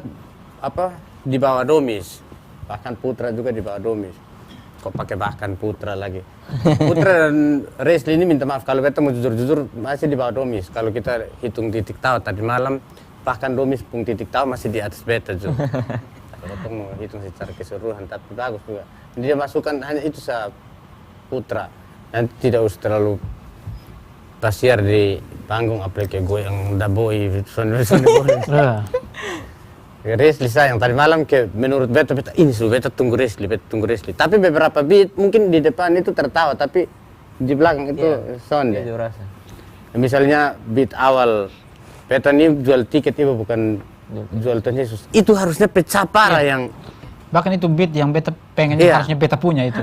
Speaker 2: apa di bawah Domis, bahkan Putra juga di bawah Domis. Kok pakai bahkan Putra lagi? Putra dan Grizzly ini minta maaf kalau beta mau jujur-jujur masih di bawah Domis. Kalau kita hitung titik tahu tadi malam, bahkan Domis pun titik tahu masih di atas beta juga. Kalau mau hitung secara keseluruhan, tapi bagus juga. Dia masukkan hanya itu sah Putra. Nanti tidak usah terlalu pasiar di panggung, apalagi gue yang udah boy. Grizzly sayang tadi malam ke menurut beta ini beta tunggu Grizzly. Tapi beberapa beat mungkin di depan itu tertawa, tapi di belakang itu sonde. Misalnya beat awal beta ini jual tiket itu bukan jual Tuhan Yesus. Itu harusnya pecah parah yang
Speaker 3: Bahkan itu beat yang beta pengen harusnya beta punya itu.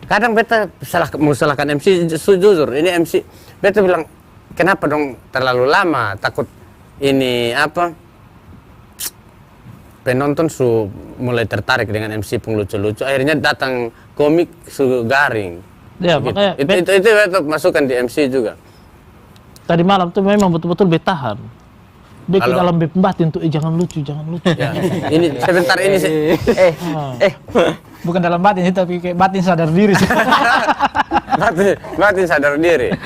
Speaker 2: kadang beta mau salahkan MC jujur. Ini MC beta bilang kenapa dong terlalu lama, takut ini apa penonton mulai tertarik dengan MC pun lucu-lucu, akhirnya datang komik garing.
Speaker 1: ya
Speaker 2: Gitu.
Speaker 1: makanya
Speaker 2: Itu beta masukkan di MC juga.
Speaker 1: tadi malam tuh memang betul-betul betahan. Dia ke dalam bib batin tuh jangan lucu.
Speaker 2: Ya, ini sebentar ini
Speaker 3: Bukan dalam batin sih, tapi kayak batin sadar diri sih.
Speaker 2: batin sadar diri.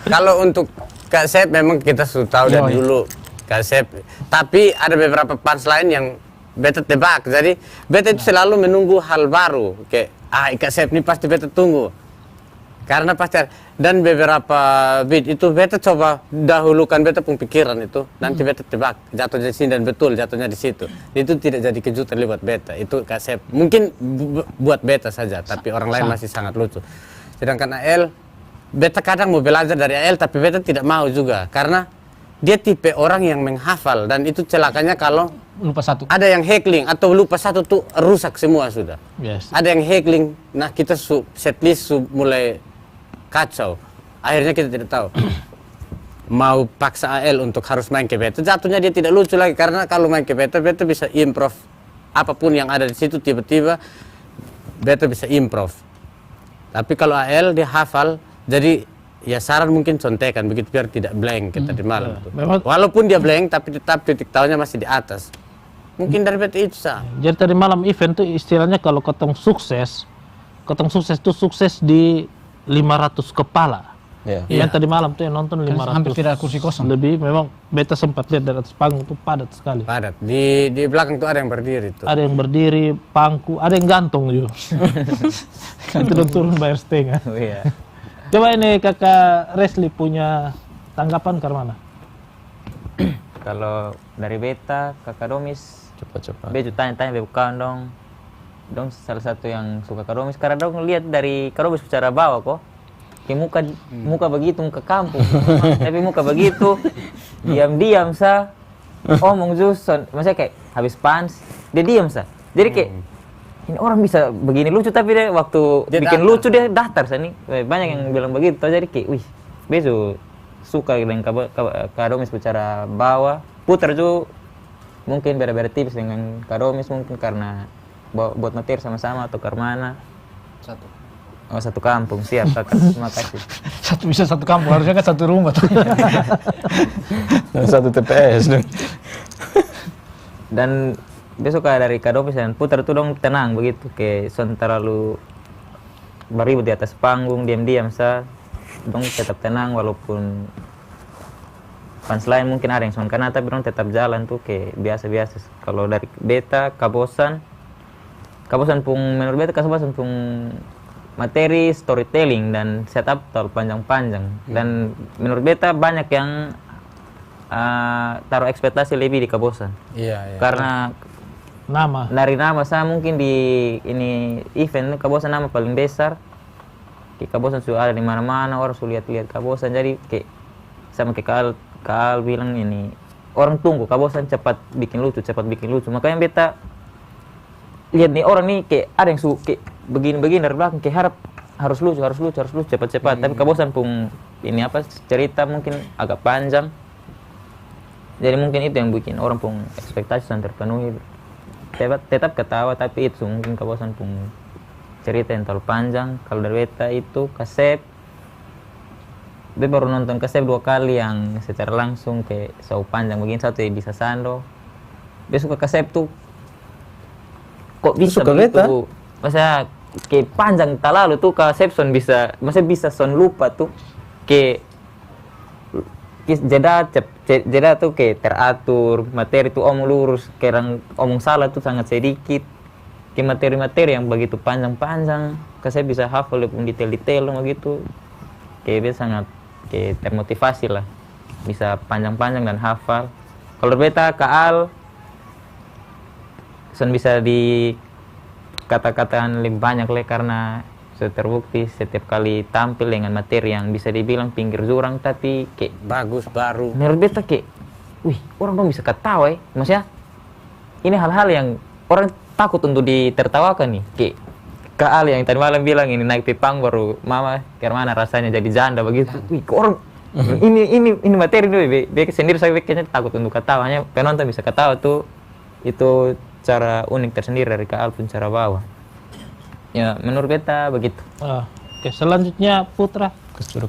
Speaker 2: Kalau untuk Kak Sep memang kita sudah tahu dari dulu Kak Sep. Tapi ada beberapa punchline yang beta tebak. Jadi beta itu selalu menunggu hal baru. Kayak Kak Sep ini pasti beta tunggu. Karena pasti dan beberapa beat itu beta coba dahulukan beta pun pikiran itu. Nanti beta tebak jatuhnya di sini dan betul jatuhnya di situ. Itu tidak jadi kejutan buat beta. Itu Kak Sep. Mungkin buat beta saja, tapi orang lain masih sangat lucu. Sedangkan AL, beta kadang mau belajar dari AL, tapi beta tidak mau juga. Karena dia tipe orang yang menghafal, dan itu celakanya kalau
Speaker 3: Lupa satu.
Speaker 2: ada yang heckling atau lupa satu tuh rusak semua sudah.
Speaker 1: Yes.
Speaker 2: Ada yang heckling, nah kita setlist mulai kacau. Akhirnya kita tidak tahu. mau paksa AL untuk harus main ke beta, jatuhnya dia tidak lucu lagi, karena kalau main ke beta, beta bisa improv apapun yang ada di situ, tiba-tiba beta bisa improv. Tapi kalau AL dia hafal, jadi ya saran mungkin contekan begitu biar tidak blank kita di malam. Walaupun dia blank, tapi tetap titik tahunya masih di atas. Mungkin dari beta itu sah.
Speaker 1: Jadi tadi malam event tuh istilahnya kalau ketong sukses tuh sukses di 500 kepala. Yang tadi malam tuh yang nonton 500.
Speaker 3: Hampir tidak kursi kosong.
Speaker 1: Lebih, memang beta sempat lihat dari atas panggung tuh padat sekali.
Speaker 2: Padat. Di belakang tuh ada yang berdiri tuh.
Speaker 1: Ada yang berdiri, pangku, ada yang gantung juga. Itu udah turun bayar setengah. Coba ini kakak Resli punya tanggapan ke mana?
Speaker 8: Kalau dari beta, kakak Domis,
Speaker 5: Cepat-cepat.
Speaker 8: beju tanya-tanya bukan dong salah satu yang suka Kak Domis, karena dong lihat dari Kak Domis secara bawah kok. Kayak muka begitu, muka kampung. Tapi muka begitu, diam-diam sa, omong Juson, maksudnya kayak habis pans, dia diam sa. Jadi kayak, ini orang bisa begini lucu, tapi dia waktu
Speaker 2: Dia
Speaker 8: bikin
Speaker 2: datar.
Speaker 8: lucu dia datar sa nih. Banyak yang bilang begitu, jadi kayak, wih, bejo suka dengan Kak Domis secara bawah. Putar juga mungkin beda-beda tipis dengan Kak Domis, mungkin karena buat materi sama-sama atau karena satu kampung. Siap kakak, terima kasih.
Speaker 3: Bisa satu kampung, harusnya kan satu rumah.
Speaker 5: Satu TPS dong.
Speaker 8: Dan besok dari Kak Domis dan Putar tuh dong tenang begitu, kayak son terlalu beribut di atas panggung, diam-diam sa, dong tetap tenang walaupun fans lain mungkin ada yang son karena, tapi dong tetap jalan tuh kayak biasa-biasa. Kalau dari beta, Kabosan pun menurut beta Kabosan pun materi storytelling dan setup terlalu panjang-panjang, dan menurut beta banyak yang taruh ekspektasi lebih di Kabosan.
Speaker 2: Iya.
Speaker 8: Karena dari nama saya mungkin di ini event Kabosan nama paling besar. Kabosan sudah ada di mana-mana, orang sudah lihat Kabosan, jadi kayak sama kayak Kal bilang ini orang tunggu Kabosan cepat bikin lucu. Makanya beta lihat nih orang nih kayak ada yang kayak begini dari belakang, kayak harap harus lucu cepat. Tapi Kabosan pun ini apa cerita mungkin agak panjang, jadi mungkin itu yang bikin orang pun ekspektasi yang terpenuhi. Tetap ketawa, tapi itu mungkin Kabosan pun cerita yang terlalu panjang. Kalau dari beta itu Kasep, beta baru nonton Kasep 2 kali yang secara langsung kayak panjang begini, satu di Sasando. Beta suka Kasep tuh kok bisa begitu, masa kayak panjang talalu tuh Kasep son bisa son lupa tuh kayak jeda tuh kayak teratur, materi tuh omong lurus, kayak omong salah tuh sangat sedikit. Kayak materi-materi yang begitu panjang-panjang, Kasep bisa hafal pun detail-detail begitu. Kayak dia sangat kayak termotivasi lah, bisa panjang-panjang dan hafal. Kalau beta Kaal son bisa di kata-kataan lebih banyak lah, karena sudah terbukti setiap kali tampil dengan materi yang bisa dibilang pinggir jurang tapi kayak
Speaker 2: bagus, baru.
Speaker 8: Menurut beta kayak, wih, orang dong bisa ketawa maksudnya ini hal-hal yang orang takut untuk ditertawakan nih, kayak Kaal yang tadi malam bilang ini naik pipang baru mama mana rasanya jadi janda begitu. Wih, kok orang ini materi dulu, beka sendiri saya kayaknya takut untuk ketawanya, penonton bisa ketawa tuh, itu cara unik tersendiri dari Kaal pun cara bawa. Ya menurut beta begitu.
Speaker 1: Oke, selanjutnya Putra.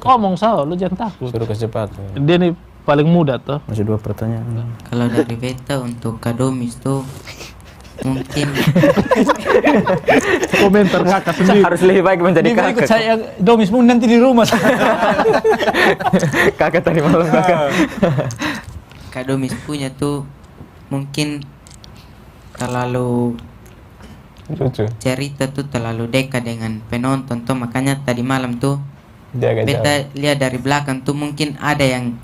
Speaker 1: Ngomong lu jangan takut.
Speaker 5: Suruh kecepatan.
Speaker 1: Dia nih paling muda tuh.
Speaker 5: Masih 2 pertanyaan.
Speaker 6: Kalau dari beta untuk Kak Domis tuh mungkin
Speaker 1: Komentar kakak sendiri.
Speaker 8: Harus lebih baik menjadi
Speaker 3: Ikut
Speaker 8: kakak.
Speaker 3: saya Domis pun nanti di rumah.
Speaker 8: Kakak tadi malam kakak.
Speaker 6: Kak Domis punya tuh mungkin terlalu
Speaker 5: Lucu.
Speaker 6: cerita tuh terlalu dekat dengan penonton tuh, makanya tadi malam tuh
Speaker 5: Dia agak jauh.
Speaker 6: beta lihat dari belakang tuh mungkin ada yang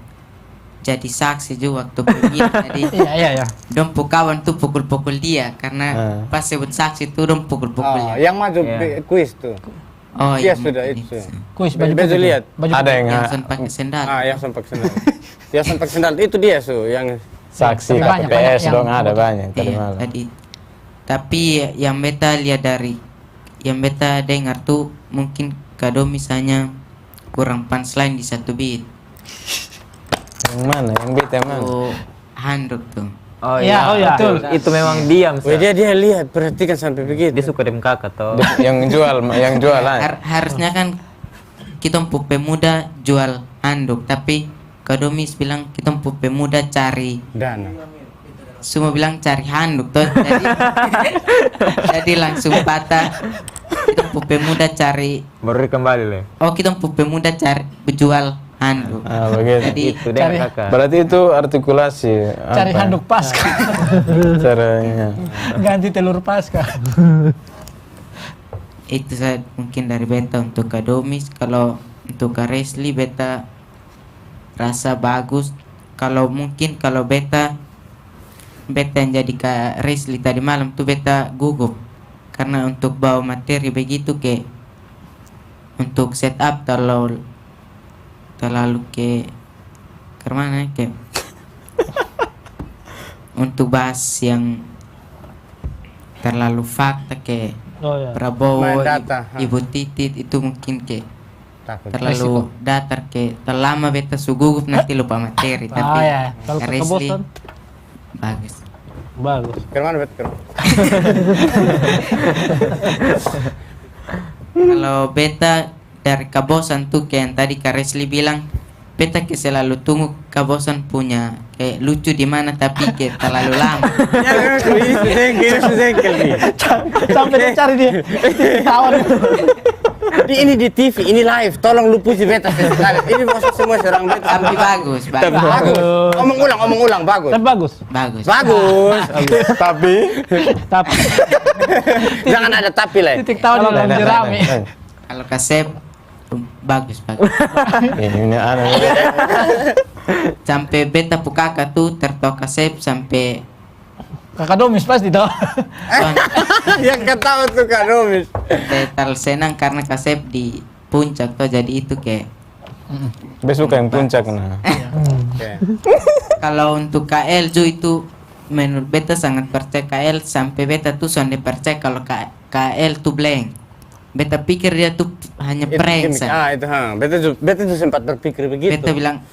Speaker 6: jadi saksi juga waktu pergi. Jadi
Speaker 3: Iya.
Speaker 6: dong kawan tuh pukul-pukul dia karena pas sebut saksi tuh dong pukul-pukul dia.
Speaker 2: Yang maju kuis tuh.
Speaker 6: Oh
Speaker 2: Iya,
Speaker 6: iya
Speaker 2: sudah
Speaker 6: mungkin
Speaker 2: itu.
Speaker 3: Kuis baju
Speaker 2: Bezo
Speaker 3: putih.
Speaker 2: lihat.
Speaker 3: Baju
Speaker 5: Ada
Speaker 3: putih.
Speaker 5: yang
Speaker 6: yang son pakai sendal.
Speaker 2: Yang sempak sendal. Yang sempak sendal itu dia yang
Speaker 5: saksi
Speaker 3: Tapi banyak
Speaker 5: KPPS
Speaker 3: yang
Speaker 5: dong ada banyak tadi
Speaker 6: Iya,
Speaker 5: malam.
Speaker 6: tadi. Tapi yang beta lihat yang beta dengar tuh mungkin Kado misalnya kurang punchline di satu beat.
Speaker 5: Yang mana? Yang beta yang mana?
Speaker 6: handuk tuh.
Speaker 8: Oh
Speaker 3: Ya, oh ya. Betul.
Speaker 8: Itu memang diam.
Speaker 2: Wih, dia lihat, perhatikan sampai begitu.
Speaker 8: Dia suka dem kakak toh.
Speaker 5: Yang jual lah.
Speaker 6: Harusnya kan kita pemuda jual handuk, tapi Kadomis bilang kita pemuda cari
Speaker 2: Dana.
Speaker 6: semua bilang cari handuk tuh. Jadi langsung patah. Kita pemuda cari.
Speaker 8: Baru kembali le.
Speaker 6: Oh, kita pemuda cari jual handuk.
Speaker 5: Ah, begitu.
Speaker 6: Jadi
Speaker 8: Itu deh kakak.
Speaker 5: Berarti itu artikulasi
Speaker 3: Cari
Speaker 5: apa?
Speaker 3: handuk pasca.
Speaker 5: Caranya.
Speaker 3: Ganti telur pasca.
Speaker 6: itu saya mungkin dari beta untuk Kadomis. Kalau untuk Kak Resli beta rasa bagus. Kalau mungkin kalau beta yang jadi Kak Resli tadi malam tuh beta gugup karena untuk bawa materi begitu ke untuk setup terlalu ke kemana ke untuk bahas yang terlalu fakta ke
Speaker 1: Oh ya.
Speaker 6: Prabowo,
Speaker 2: Main data,
Speaker 6: Ibu Titit itu mungkin ke
Speaker 2: Takut.
Speaker 6: terlalu datar ke terlama beta sugugup nanti lupa materi tapi
Speaker 3: ya.
Speaker 1: Kalau
Speaker 6: Kak Resli
Speaker 1: kebosan,
Speaker 6: bagus.
Speaker 1: bagus.
Speaker 2: Kemana bet?
Speaker 6: Kalau beta dari Kabosan tuh kayak yang tadi Kak Resli bilang beta ke selalu tunggu Kabosan punya kayak lucu di mana tapi kayak terlalu lama.
Speaker 3: Sampai dia cari dia. Tawar.
Speaker 2: Ini di TV, ini live. Tolong lu puji beta sekali. Ini maksud semua serang beta.
Speaker 6: Tapi bagus, bagus,
Speaker 2: Bagus. Omong ulang, bagus.
Speaker 1: Tapi bagus.
Speaker 6: bagus.
Speaker 2: Bagus.
Speaker 5: Tapi
Speaker 1: Tapi
Speaker 2: Jangan ada tapi lah.
Speaker 3: Titik tahu di dalam jerami.
Speaker 6: Kalau Kasep bagus, bagus.
Speaker 5: ini aneh.
Speaker 6: Sampai beta pukaka tuh tertawa Kasep sampai
Speaker 3: Kakak Domis pasti tahu.
Speaker 2: Yang ketawa tuh Kak Romis.
Speaker 6: terlalu senang karena Kasep di puncak tuh jadi itu kayak
Speaker 5: Beta suka yang puncak nah.
Speaker 6: kalau untuk KL Ju itu menurut beta sangat percaya KL sampai beta tuh sonde percaya kalau KL tuh blank. Beta pikir dia tuh hanya prank saja.
Speaker 2: Itu beta tuh sempat berpikir begitu.
Speaker 6: Beta bilang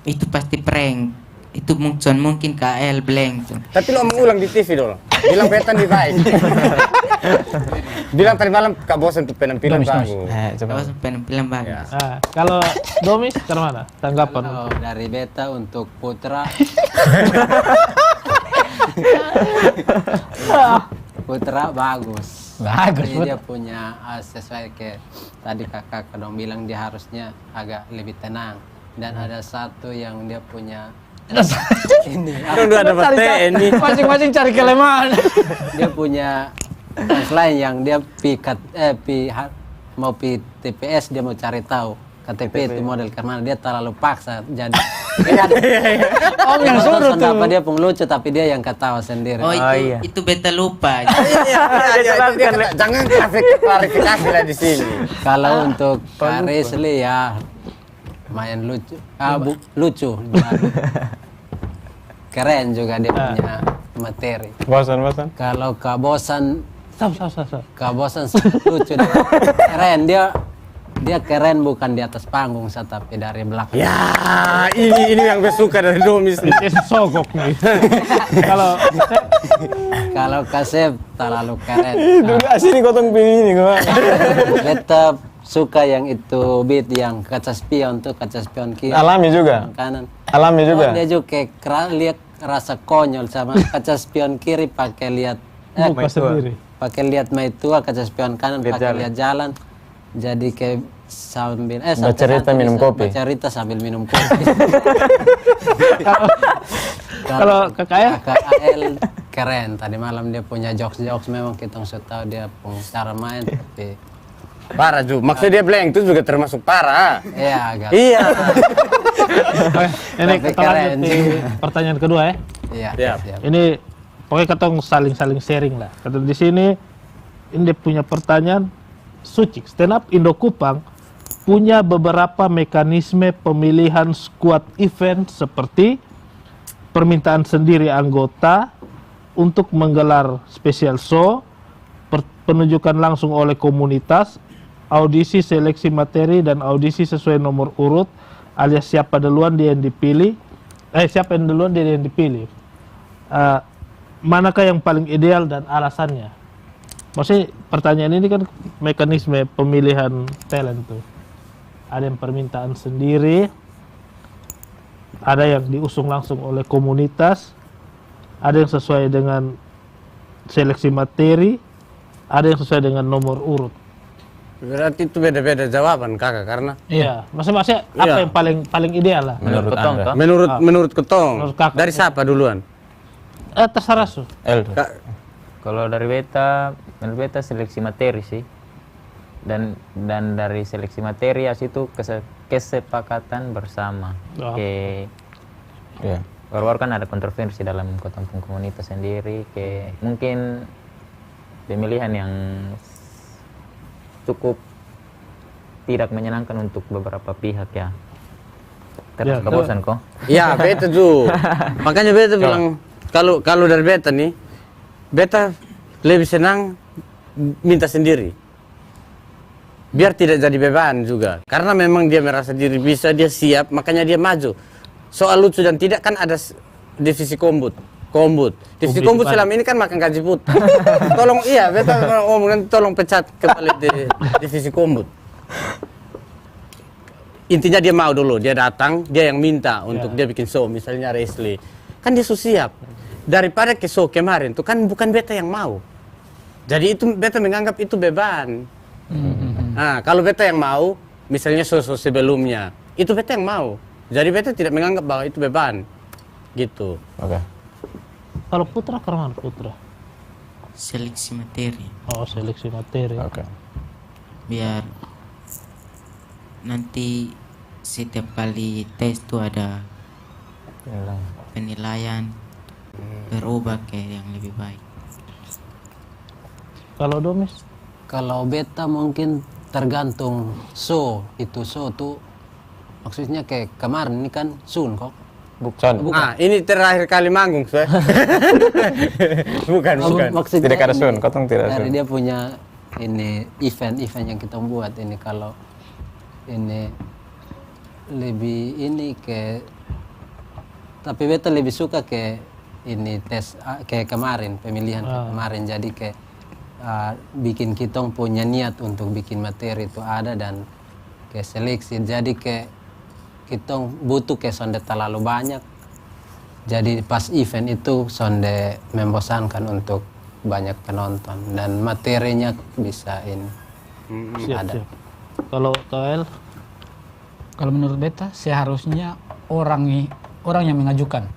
Speaker 6: itu pasti prank. Itu mungkin KL blank tuh.
Speaker 2: Tapi lo omong ulang di TV dulu. Bilang beta nih baik. Bilang tadi malam Kak Bosan tuh penampilan bagus.
Speaker 6: Kalau penampilan bagus.
Speaker 1: nah, kalau Domis ke mana? Tanggapan.
Speaker 4: Kalau dari beta untuk Putra Putra bagus.
Speaker 3: Bagus,
Speaker 4: Jadi dia punya sesuai ke tadi kakak dong bilang dia harusnya agak lebih tenang. Dan ada satu yang dia punya ini
Speaker 2: Aduh ada bete ini.
Speaker 3: Masing-masing cari kelemahan.
Speaker 4: dia punya lain yang dia mau pi TPS dia mau cari tahu KTP itu model karena dia terlalu paksa jadi
Speaker 3: Om yang suruh tuh.
Speaker 4: apa dia lucu tapi dia yang ketawa sendiri.
Speaker 6: Oh itu beta lupa.
Speaker 2: Jangan klarifikasi lah di sini.
Speaker 4: Kalau untuk Kak Resli ya lumayan lucu. Lucu. Keren juga dia punya materi.
Speaker 5: Bosan.
Speaker 4: Kalau Kak Bosan
Speaker 1: Stop.
Speaker 4: Kak Bosan lucu dia. Keren dia keren bukan di atas panggung tapi dari belakang.
Speaker 2: Ya, ini yang gue suka dari Domis nih.
Speaker 1: Ini sogok nih.
Speaker 4: Kalau Kasep terlalu keren.
Speaker 5: Sini kotong pilih ini gimana?
Speaker 4: Beta suka yang itu beat yang kaca spion kiri.
Speaker 5: Alami juga.
Speaker 4: Kanan.
Speaker 5: Alami juga.
Speaker 4: Dia juga kayak lihat rasa konyol sama kaca spion kiri pakai lihat
Speaker 1: Buka sendiri.
Speaker 4: pakai lihat maitua kaca spion kanan pakai lihat jalan. Jadi kayak sambil
Speaker 5: Bercerita minum kopi.
Speaker 4: Bercerita sambil minum kopi.
Speaker 1: Kalau KKL
Speaker 4: KKL keren. Tadi malam dia punya jokes memang kita sudah tahu dia punya cara main tapi
Speaker 2: Parah Ju, maksudnya dia blank itu juga termasuk parah.
Speaker 4: ya agak.
Speaker 2: Iya.
Speaker 1: Oke, ini
Speaker 4: Tapi
Speaker 1: kita lanjut
Speaker 4: keren
Speaker 1: di pertanyaan kedua ya.
Speaker 4: Iya.
Speaker 2: Siap.
Speaker 4: Siap.
Speaker 1: Ini pokoknya ketong saling sharing lah. Kata di sini ini dia punya pertanyaan. Sucik, stand up Indo Kupang punya beberapa mekanisme pemilihan squad event seperti permintaan sendiri anggota untuk menggelar special show, penunjukan langsung oleh komunitas, audisi seleksi materi dan audisi sesuai nomor urut, alias siapa duluan dia yang dipilih, siapa yang duluan dia yang dipilih. Manakah yang paling ideal dan alasannya? Maksudnya pertanyaan ini kan mekanisme pemilihan talent tuh. Ada yang permintaan sendiri, ada yang diusung langsung oleh komunitas, ada yang sesuai dengan seleksi materi, ada yang sesuai dengan nomor urut.
Speaker 2: Berarti itu beda-beda jawaban kakak karena
Speaker 1: Iya, maksudnya apa yang paling ideal lah?
Speaker 5: Menurut Anda?
Speaker 2: menurut ketong
Speaker 1: Menurut kakak.
Speaker 2: dari siapa duluan?
Speaker 1: Terserah su.
Speaker 5: Eldo.
Speaker 8: Kalau dari menurut beta seleksi materi sih. Dan dari seleksi materi itu kesepakatan bersama.
Speaker 1: Oh.
Speaker 5: Iya.
Speaker 8: Baru-baru kan ada kontroversi dalam kota komunitas sendiri, mungkin pemilihan yang cukup tidak menyenangkan untuk beberapa pihak ya. Terus kebosan kok.
Speaker 2: Iya, beta tuh. Makanya beta bilang kalau dari beta nih, beta lebih senang minta sendiri. Biar tidak jadi beban juga. Karena memang dia merasa diri bisa, dia siap, makanya dia maju. Soal lucu dan tidak kan ada divisi kombut. Divisi kombut selama ini kan makan gaji putih. Tolong beta ngomong nanti tolong pecat kembali di divisi kombut. Intinya dia mau dulu, dia datang, dia yang minta untuk dia bikin show, misalnya Resli. Kan dia siap. Daripada ke show kemarin tuh kan bukan beta yang mau. Jadi itu beta menganggap itu beban. Nah, kalau beta yang mau, misalnya show sebelumnya, itu beta yang mau. Jadi beta tidak menganggap bahwa itu beban. Gitu.
Speaker 5: Oke.
Speaker 1: Kalau Putra kemana Putra?
Speaker 6: Seleksi materi.
Speaker 1: Oh, seleksi materi.
Speaker 5: Oke.
Speaker 6: Biar nanti setiap kali tes tuh ada penilaian berubah ke yang lebih baik.
Speaker 1: Kalau Domis?
Speaker 4: Kalau beta mungkin tergantung show tuh maksudnya kayak kemarin ini kan Sun kok.
Speaker 5: Bukan.
Speaker 2: Ah, ini terakhir kali manggung, saya. bukan.
Speaker 4: Maksudnya
Speaker 5: Tidak ada Sun, kotong tidak
Speaker 4: dari
Speaker 5: Sun.
Speaker 4: dia punya ini event yang kita buat ini kalau ini lebih ini ke tapi beta lebih suka ke ini tes kayak kemarin pemilihan kayak kemarin jadi kayak bikin kitong punya niat untuk bikin materi itu ada dan ke seleksi jadi kayak kitong butuh ke sonde terlalu banyak jadi pas event itu sonde membosankan untuk banyak penonton dan materinya bisa ini ada.
Speaker 1: Siap. Kalau KL?
Speaker 3: Kalau menurut beta seharusnya orang yang mengajukan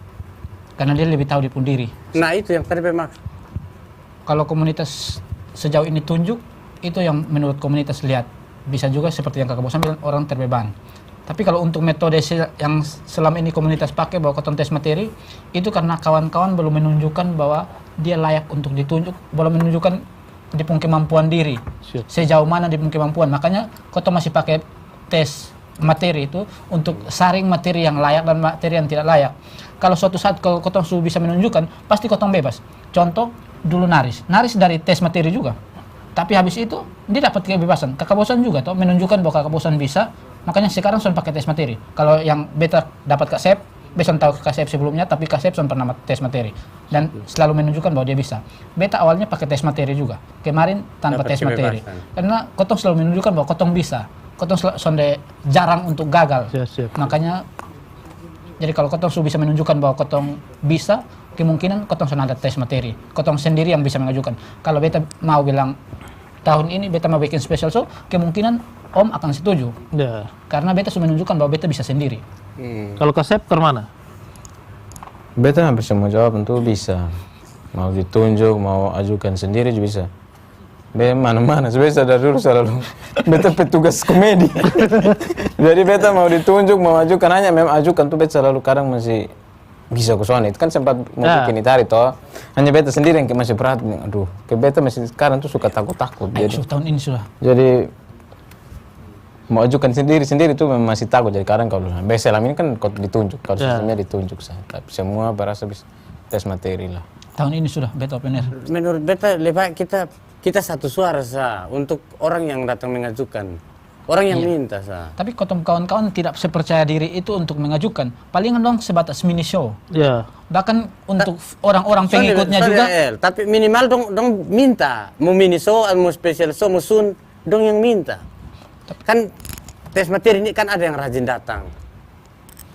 Speaker 3: karena dia lebih tahu di pun diri.
Speaker 2: Nah, itu yang tadi bermaksud.
Speaker 3: Kalau komunitas sejauh ini tunjuk itu yang menurut komunitas lihat bisa juga seperti yang kakak bosan bilang orang terbeban. Tapi kalau untuk metode yang selama ini komunitas pakai bahwa kotong tes materi itu karena kawan-kawan belum menunjukkan bahwa dia layak untuk ditunjuk, belum menunjukkan di pun kemampuan diri.
Speaker 1: Siap.
Speaker 3: Sejauh mana di pun kemampuan. Makanya kotong masih pakai tes materi itu untuk saring materi yang layak dan materi yang tidak layak. Kalau suatu saat kalau kotong sudah bisa menunjukkan, pasti kotong bebas. Contoh dulu Naris dari tes materi juga. Tapi habis itu dia dapat kebebasan. Kakak bosan juga toh menunjukkan bahwa kakak bosan bisa. Makanya sekarang sudah pakai tes materi. Kalau yang beta dapat Kak Sep, beta tahu Kak Sep sebelumnya, tapi Kak Sep sudah pernah tes materi dan selalu menunjukkan bahwa dia bisa. Beta awalnya pakai tes materi juga. Kemarin tanpa tes materi. Karena kotong selalu menunjukkan bahwa kotong bisa. Kotong sonde jarang untuk gagal.
Speaker 1: Siap.
Speaker 3: Makanya jadi kalau kotong sudah bisa menunjukkan bahwa kotong bisa, kemungkinan kotong sudah ada tes materi. Kotong sendiri yang bisa mengajukan. Kalau beta mau bilang tahun ini beta mau bikin special show, kemungkinan Om akan setuju.
Speaker 1: Ya.
Speaker 3: Karena beta sudah menunjukkan bahwa beta bisa sendiri.
Speaker 1: Kalau Kasep ke mana?
Speaker 5: Beta hampir semua jawab tentu bisa. Mau ditunjuk, mau ajukan sendiri juga bisa. Mana-mana, sebenarnya dari dulu selalu beta petugas komedi. Jadi beta mau ditunjuk, mau ajukan hanya memang ajukan tuh beta selalu kadang masih bisa kesuan itu kan sempat mau bikin itari toh. Hanya beta sendiri yang masih berat. Aduh, ke beta masih sekarang tuh suka takut-takut. Jadi
Speaker 3: Tahun ini sudah.
Speaker 5: jadi mau ajukan sendiri tuh memang masih takut. Jadi kadang kalau selama ini kan ditunjuk, kalau sistemnya ditunjuk saya. Tapi semua berasa bisa tes materi lah.
Speaker 3: Tahun ini sudah beta open air.
Speaker 2: Menurut beta lebih baik kita satu suara sah untuk orang yang datang mengajukan. Orang yang minta sah.
Speaker 3: Tapi kawan-kawan tidak sepercaya diri itu untuk mengajukan. Palingan dong sebatas mini show.
Speaker 1: Ya.
Speaker 3: Bahkan untuk orang-orang pengikutnya
Speaker 2: Sorry,
Speaker 3: juga.
Speaker 2: tapi minimal dong minta. Mau mini show, mau special show, mau sun, dong yang minta. Kan tes materi ini kan ada yang rajin datang.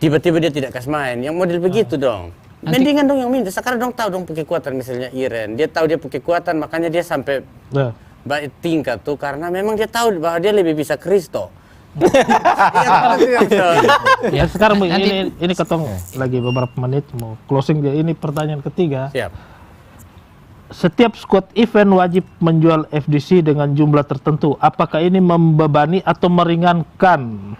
Speaker 2: Tiba-tiba dia tidak kasih main. Yang model begitu dong. Mendingan dong yang minta. Sekarang dong tahu dong kekuatan, misalnya Iren. Dia tahu dia kekuatan, makanya dia sampai baik tingkat tuh karena memang dia tahu bahwa dia lebih bisa Kristo.
Speaker 1: Ya sekarang ini ketong lagi beberapa menit mau closing dia. Ini pertanyaan ketiga.
Speaker 2: Siap.
Speaker 1: Setiap squad event wajib menjual FDC dengan jumlah tertentu. Apakah ini membebani atau meringankan?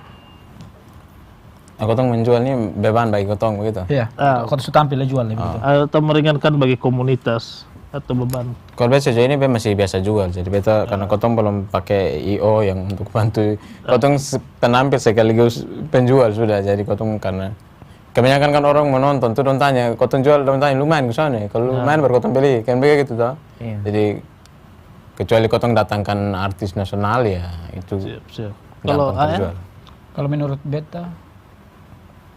Speaker 5: Kotong menjual ini beban bagi kotong begitu.
Speaker 3: Iya. Kalau sudah tampil jual begitu.
Speaker 1: Atau meringankan bagi komunitas atau beban?
Speaker 5: Kalau biasa ini masih biasa jual. Jadi beta karena kotong belum pakai IO yang untuk bantu. Kotong penampil sekaligus penjual sudah. Jadi kotong karena kebanyakan kan orang menonton tuh dong tanya, kotong jual dong tanya lumayan ke sana. Kalau lumayan baru kotong beli. Kan begitu toh.
Speaker 8: Iya.
Speaker 5: Jadi kecuali kotong datangkan artis nasional ya itu.
Speaker 1: Siap.
Speaker 5: Kalau terjual.
Speaker 3: Kalau menurut beta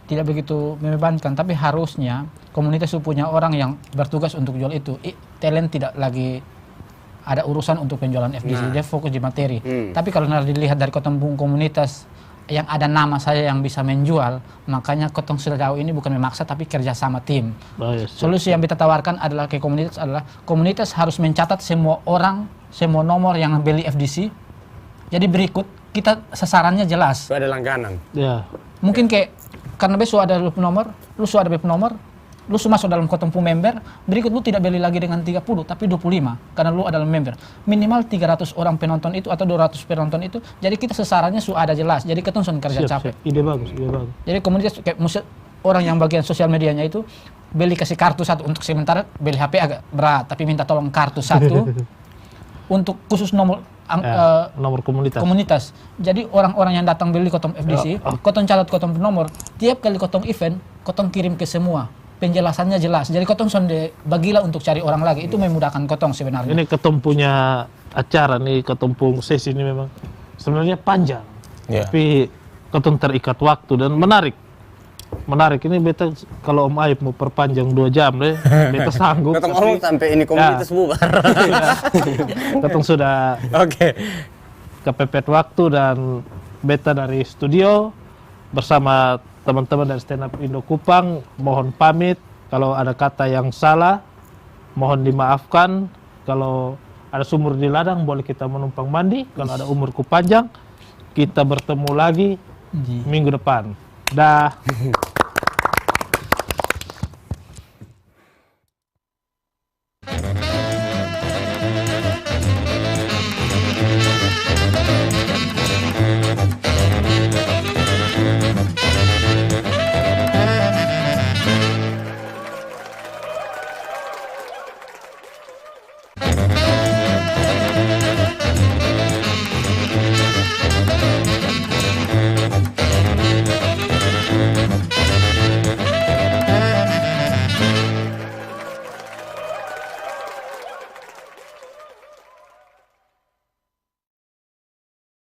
Speaker 3: tidak begitu membebankan, tapi harusnya komunitas itu punya orang yang bertugas untuk jual itu. Talent tidak lagi ada urusan untuk penjualan FDC, dia fokus di materi. Tapi kalau dilihat dari ketembung komunitas yang ada nama saya yang bisa menjual, makanya kotong sejauh ini bukan memaksa tapi kerja sama tim. Solusi yang kita tawarkan adalah ke komunitas adalah komunitas harus mencatat semua orang, semua nomor yang beli FDC. Jadi berikut kita sasarannya jelas.
Speaker 2: Itu ada langganan.
Speaker 1: Ya.
Speaker 3: Mungkin kayak karena besok ada nomor, lu ada nomor, lu masuk dalam kotempu member, berikut lu tidak beli lagi dengan 30 tapi 25 karena lu adalah member. Minimal 300 orang penonton itu atau 200 penonton itu. Jadi kita sasarannya sudah ada jelas. Jadi kita kerja capek.
Speaker 1: Ide bagus, ide bagus.
Speaker 3: Jadi komunitas kayak orang yang bagian sosial medianya itu beli kasih kartu satu untuk sementara beli HP agak berat, tapi minta tolong kartu satu untuk khusus nomor
Speaker 1: nomor komunitas.
Speaker 3: Jadi orang-orang yang datang beli kotong FDC, kotong catat kotong nomor, tiap kali kotong event, kotong kirim ke semua. Penjelasannya jelas. Jadi kotong sonde bagilah untuk cari orang lagi. Itu memudahkan kotong sebenarnya.
Speaker 1: Ini kotong punya acara nih, kotong pung sesi ini memang sebenarnya panjang. Tapi kotong terikat waktu dan menarik. Ini beta kalau Om Aib mau perpanjang 2 jam deh, beta sanggup.
Speaker 2: Kotong ngomong sampai ini komunitas bubar.
Speaker 1: Kotong sudah kepepet waktu dan beta dari studio bersama teman-teman dari Stand Up Indo Kupang mohon pamit. Kalau ada kata yang salah mohon dimaafkan. Kalau ada sumur di ladang boleh kita menumpang mandi. Kalau ada umurku panjang kita bertemu lagi minggu depan. Dah.